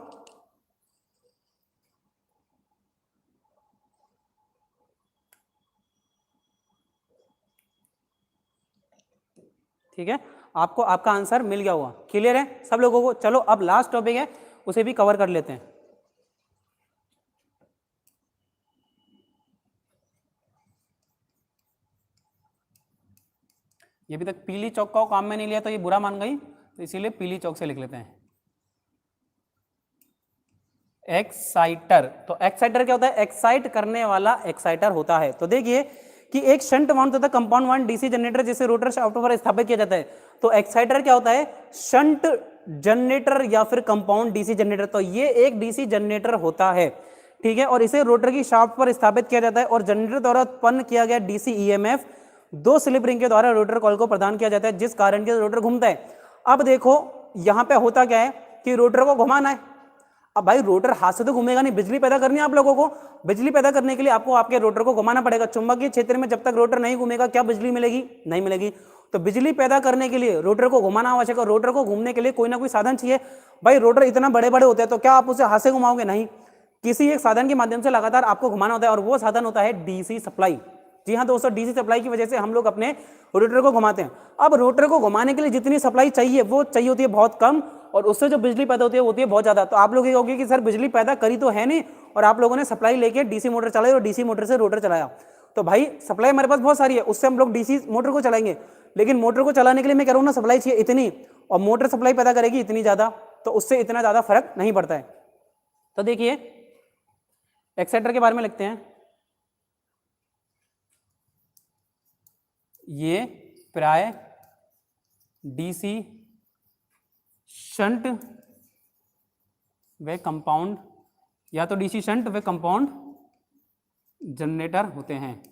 Speaker 1: ठीक है, आपको आपका आंसर मिल गया होगा। क्लियर है सब लोगों को? चलो अब लास्ट टॉपिक है, उसे भी कवर कर लेते हैं। ये अभी तक पीली चौक का काम में नहीं लिया तो ये बुरा मान गई, तो इसीलिए पीली चौक से लिख लेते हैं। एक्साइटर, तो एक्साइटर क्या होता है? एक्साइट करने वाला एक्साइटर होता है। तो देखिए कि एक शंट वाउंड तथा कंपाउंड वाउंड डीसी जनरेटर जिसे रोटर शाफ्ट पर स्थापित किया जाता है, तो एक्साइटर क्या होता है? शंट जनरेटर या फिर कंपाउंड डीसी जनरेटर। तो ये एक डीसी जनरेटर होता है, ठीक है, और इसे रोटर की शाफ्ट पर स्थापित किया जाता है, और जनरेटर द्वारा उत्पन्न किया गया डीसी ईएमएफ 2 स्लिप रिंग के द्वारा रोटर कॉइल को प्रदान किया जाता है, जिस कारण के रोटर घूमता है। अब देखो यहां पे होता क्या है कि रोटर को घुमाना है। अब भाई रोटर हाथ से तो घूमेगा नहीं, बिजली पैदा करनी है आप लोगों को। बिजली पैदा करने के लिए आपको आपके रोटर को घुमाना पड़ेगा। चुंबकीय क्षेत्र में जब तक रोटर नहीं घूमेगा क्या बिजली मिलेगी? नहीं मिलेगी। तो बिजली पैदा करने के लिए रोटर को घुमाना आवश्यक है। रोटर को घूमने के लिए कोई ना कोई साधन चाहिए। भाई रोटर इतना बड़े बड़े होते हैं तो क्या आप उसे हाथ से घुमाओगे? नहीं, किसी एक साधन के माध्यम से लगातार आपको घुमाना होता है, और वो साधन होता है डीसी सप्लाई। जी हाँ दोस्तों, डीसी सप्लाई की वजह से हम लोग अपने रोटर को घुमाते हैं। अब रोटर को घुमाने के लिए जितनी सप्लाई चाहिए वो चाहिए होती है बहुत कम, और उससे जो बिजली पैदा होती है वो होती है बहुत ज्यादा। तो आप लोग ये कहोगे कि सर बिजली पैदा करी तो है नहीं, और आप लोगों ने सप्लाई लेके डीसी मोटर चलाई और डीसी मोटर से रोटर चलाया। तो भाई सप्लाई हमारे पास बहुत सारी है, उससे हम लोग डीसी मोटर को चलाएंगे, लेकिन मोटर को चलाने के लिए मैं कह रहा हूँ ना सप्लाई चाहिए इतनी, और मोटर सप्लाई पैदा करेगी इतनी ज्यादा, तो उससे इतना ज्यादा फर्क नहीं पड़ता है। तो देखिए एक्साइटर के बारे में लिखते हैं। ये प्राय डीसी शंट वे कंपाउंड, या तो डीसी शंट वे कंपाउंड जनरेटर होते हैं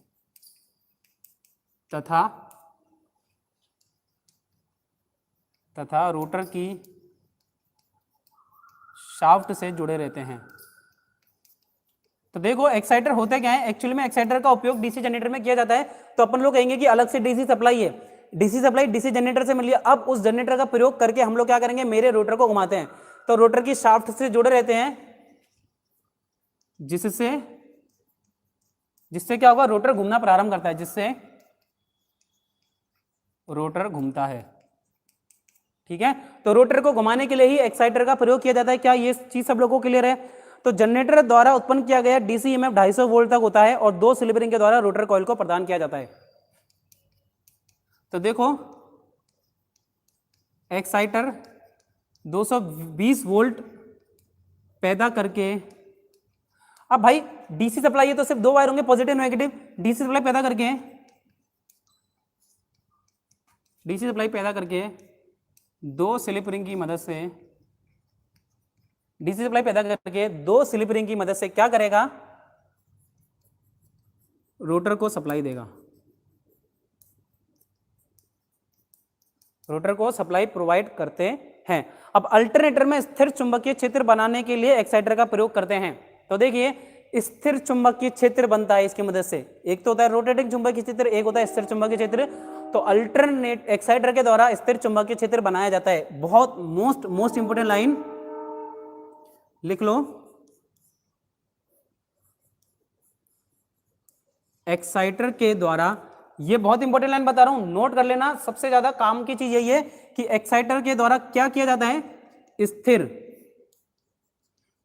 Speaker 1: तथा रोटर की शाफ्ट से जुड़े रहते हैं। तो देखो एक्साइटर होते क्या है? एक्चुअली में एक्साइटर का उपयोग डीसी जनरेटर में किया जाता है। तो अपन लोग कहेंगे कि अलग से डीसी सप्लाई है, डीसी सप्लाई डीसी जनरेटर से मिल लिया। अब उस जनरेटर का प्रयोग करके हम लोग क्या करेंगे? मेरे रोटर को घुमाते हैं, तो रोटर की शाफ्ट से जुड़े रहते हैं, जिससे क्या होगा? रोटर घूमना प्रारंभ करता है, जिससे रोटर घूमता है। ठीक है, तो रोटर को घुमाने के लिए ही एक्साइटर का प्रयोग किया जाता है। क्या ये चीज सब लोगों को क्लियर है? तो जनरेटर द्वारा उत्पन्न किया गया डीसी ईएमएफ 250 वोल्ट तक होता है, और 2 स्लिप रिंग के द्वारा रोटर कॉइल को प्रदान किया जाता है। तो देखो एक्साइटर 220 वोल्ट पैदा करके, अब भाई डीसी सप्लाई है तो सिर्फ 2 वायर होंगे, पॉजिटिव नेगेटिव। डीसी सप्लाई पैदा करके 2 स्लिप रिंग की मदद से, डीसी सप्लाई पैदा करके 2 स्लिप रिंग की मदद से क्या करेगा? रोटर को सप्लाई देगा। रोटर को सप्लाई प्रोवाइड करते हैं। अब अल्टरनेटर में स्थिर चुंबकीय क्षेत्र बनाने के लिए एक्साइटर का प्रयोग करते हैं। तो देखिए स्थिर चुंबकीय क्षेत्र बनता है इसकी मदद से, एक तो होता है रोटेटिंग चुंबकीय क्षेत्र, एक होता है स्थिर चुंबकीय क्षेत्र। तो अल्टरनेट एक्साइटर के द्वारा स्थिर चुंबकीय क्षेत्र बनाया जाता है। बहुत मोस्ट इंपोर्टेंट लाइन लिख लो, एक्साइटर के द्वारा, ये बहुत इंपॉर्टेंट लाइन बता रहा हूं, नोट कर लेना। सबसे ज्यादा काम की चीज यही है कि एक्साइटर के द्वारा क्या किया जाता है, स्थिर,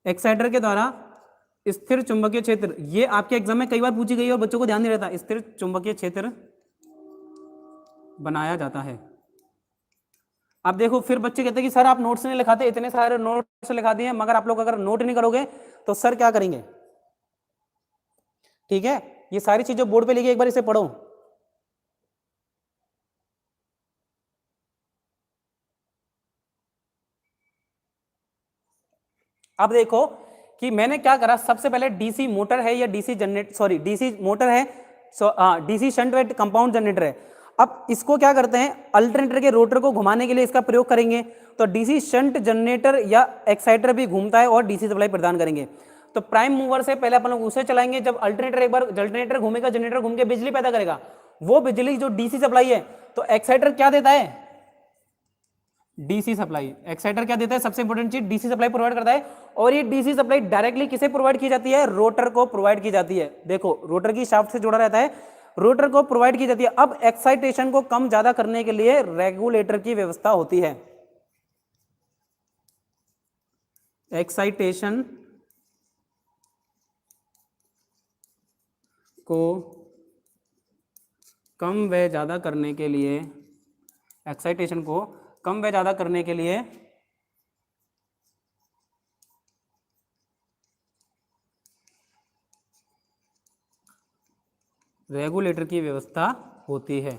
Speaker 1: एक्साइटर के द्वारा स्थिर चुंबकीय क्षेत्र, ये आपके एग्जाम में कई बार पूछी गई है और बच्चों को ध्यान नहीं रहता, स्थिर चुंबकीय क्षेत्र बनाया जाता है। अब देखो फिर बच्चे कहते हैं कि सर आप नोट्स नहीं लिखाते, इतने सारे नोट्स लिखा दिए मगर आप लोग अगर नोट नहीं करोगे तो सर क्या करेंगे। ठीक है, ये सारी चीजें बोर्ड पे लिखी, एक बार इसे पढ़ो। अब देखो कि मैंने क्या करा, सबसे पहले डीसी मोटर है या DC generator, sorry DC motor है, DC shunt wet compound generator है। अब इसको क्या करते हैं, अल्टरनेटर के रोटर को घुमाने के लिए इसका प्रयोग करेंगे। तो डीसी शंट जनरेटर या एक्साइटर भी घूमता है और डीसी सप्लाई प्रदान करेंगे। तो प्राइम मूवर से पहले अपन लोग उसे चलाएंगे, जब अल्टरनेटर एक बार अल्टरनेटर घूमेगा, जनरेटर घूम के बिजली पैदा करेगा, वो बिजली जो डीसी सप्लाई है, तो एक्साइटर क्या देता है, डीसी सप्लाई। एक्साइटर क्या देता है, सबसे इंपॉर्टेंट चीज डीसी सप्लाई प्रोवाइड करता है। और ये डीसी सप्लाई डायरेक्टली किसे प्रोवाइड की जाती है, रोटर को प्रोवाइड की जाती है। देखो रोटर की शाफ्ट से जुड़ा रहता है, रोटर को प्रोवाइड की जाती है। अब एक्साइटेशन को कम ज्यादा करने के लिए रेगुलेटर की व्यवस्था होती है। एक्साइटेशन को कम व ज्यादा करने के लिए, एक्साइटेशन को कम व ज्यादा करने के लिए रेगुलेटर की व्यवस्था होती है।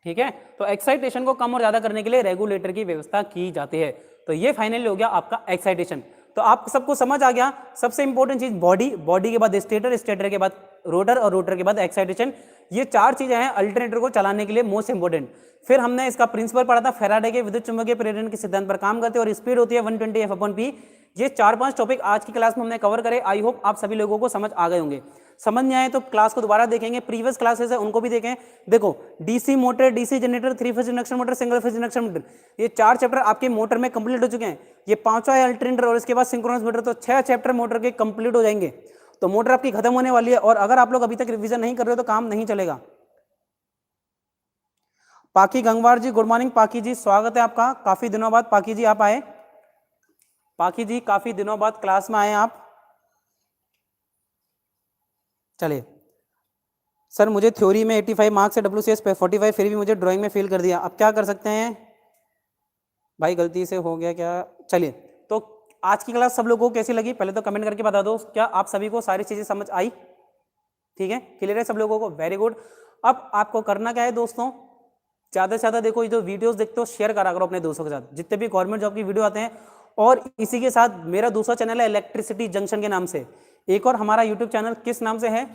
Speaker 1: ठीक है, तो एक्साइटेशन को कम और ज्यादा करने के लिए रेगुलेटर की व्यवस्था की जाती है। तो ये फाइनली हो गया आपका एक्साइटेशन। तो आप सबको समझ आ गया, सबसे इंपॉर्टेंट चीज बॉडी, बॉडी के बाद स्टेटर, स्टेटर के बाद रोटर और रोटर के बाद एक्साइटेशन। ये चार चीजें हैं अल्टरनेटर को चलाने के लिए मोस्ट इंपॉर्टेंट। फिर हमने इसका प्रिंसिपल पढ़ा था, फैराडे के विद्युत चुंबकीय प्रेरण के सिद्धांत पर काम करते हैं और स्पीड होती है 120 F/P। ये 4-5 टॉपिक आज की क्लास में हमने कवर करे। आई होप आप सभी लोगों को समझ आ गए होंगे। समझ नहीं आए तो क्लास को दोबारा देखेंगे, प्रीवियस क्लासेस है उनको भी देखें। देखो DC motor, DC generator, 3 phase induction motor, single phase induction motor, ये 4 चैप्टर आपके मोटर में कंप्लीट हो चुके हैं। ये 5वां है अल्टरनेटर और इसके बाद सिंक्रोनस मोटर, तो 6 चैप्टर मोटर के कंप्लीट हो जाएंगे। तो मोटर आपकी खत्म होने वाली है और अगर आप लोग अभी तक रिवीजन नहीं कर रहे हो तो काम नहीं चलेगा। पाकी गंगवार जी, गुड मॉर्निंग पाकी जी, स्वागत है आपका। काफी दिनों बाद पाकी जी आप आए। पाकी जी काफी दिनों बाद क्लास में आए आप। चलिए सर, मुझे थ्योरी में 85 मार्क्स है, WCS पे 45, फिर भी मुझे ड्राइंग में फेल कर दिया, अब क्या कर सकते हैं भाई, गलती से हो गया क्या। चलिए, तो आज की क्लास सब लोगों को कैसी लगी पहले तो कमेंट करके बता दो। क्या आप सभी को सारी चीजें समझ आई? ठीक है, क्लियर है सब लोगों को, वेरी गुड। अब आपको करना क्या है दोस्तों, ज्यादा से ज्यादा देखो ये जो वीडियोस देखते हो शेयर करा करो अपने दोस्तों के साथ, जितने भी गवर्नमेंट जॉब की वीडियो आते हैं। और इसी के साथ मेरा दूसरा चैनल है इलेक्ट्रिसिटी जंक्शन के नाम से, एक और हमारा यूट्यूब चैनल किस नाम से है,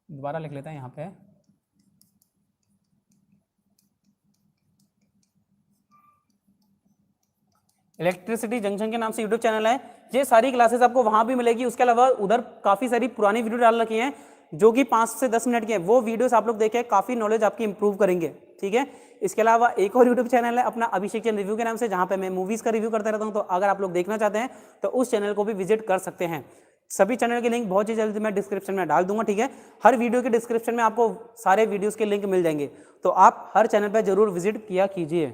Speaker 1: दोबारा लिख लेता है यहाँ पे, इलेक्ट्रिसिटी जंक्शन के नाम से यूट्यूब चैनल है। ये सारी क्लासेस आपको वहां भी मिलेगी। उसके अलावा उधर काफी सारी पुरानी वीडियो डाल रखी हैं जो कि 5 से 10 मिनट की है, वो वीडियोस आप लोग देखें, काफी नॉलेज आपकी इंप्रूव करेंगे। ठीक है, इसके अलावा एक और यूट्यूब चैनल है अपना अभिषेक चंद रिव्यू के नाम से, जहां पे मैं मूवीज का रिव्यू करता रहता हूं। तो अगर आप लोग देखना चाहते हैं तो उस चैनल को भी विजिट कर सकते हैं। सभी चैनल के लिंक बहुत ही जल्दी मैं डिस्क्रिप्शन में डाल दूंगा। ठीक है, हर वीडियो के डिस्क्रिप्शन में आपको सारे वीडियोस के लिंक मिल जाएंगे, तो आप हर चैनल पर जरूर विजिट किया कीजिए।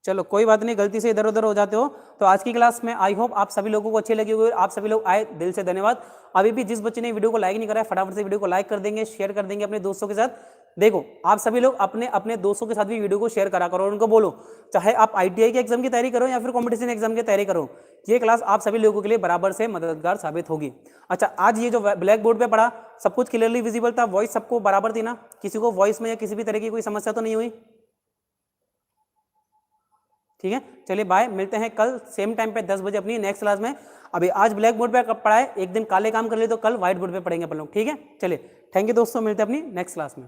Speaker 1: चलो कोई बात नहीं, गलती से इधर उधर हो जाते हो। तो आज की क्लास में आई होप आप सभी लोगों को अच्छी लगी होगी। आप सभी लोग आए, दिल से धन्यवाद। अभी भी जिस बच्चे ने वीडियो को लाइक नहीं करा है, फटाफट से वीडियो को लाइक कर देंगे, शेयर कर देंगे अपने दोस्तों के साथ। देखो आप सभी लोग अपने अपने दोस्तों के साथ भी वीडियो को शेयर करा करो और उनको बोलो, चाहे आप ITI के एग्जाम की तैयारी करो या फिर कॉम्पिटिशन एग्जाम की तैयारी करो, ये क्लास आप सभी लोगों के लिए बराबर से मददगार साबित होगी। अच्छा, आज ये जो ब्लैक बोर्ड पे पढ़ा सब कुछ क्लियरली विजिबल था, वॉइस सबको बराबर थी ना, किसी को वॉइस में या किसी भी तरह की कोई समस्या तो नहीं हुई? ठीक है, चलिए बाय, मिलते हैं कल सेम टाइम पे 10 बजे अपनी नेक्स्ट क्लास में। अभी आज ब्लैक बोर्ड पे पढ़ाए, एक दिन काले काम कर लिए तो कल व्हाइट बोर्ड पे पढ़ेंगे अपन लोग, ठीक है। चलिए थैंक यू दोस्तों, मिलते हैं अपनी नेक्स्ट क्लास में।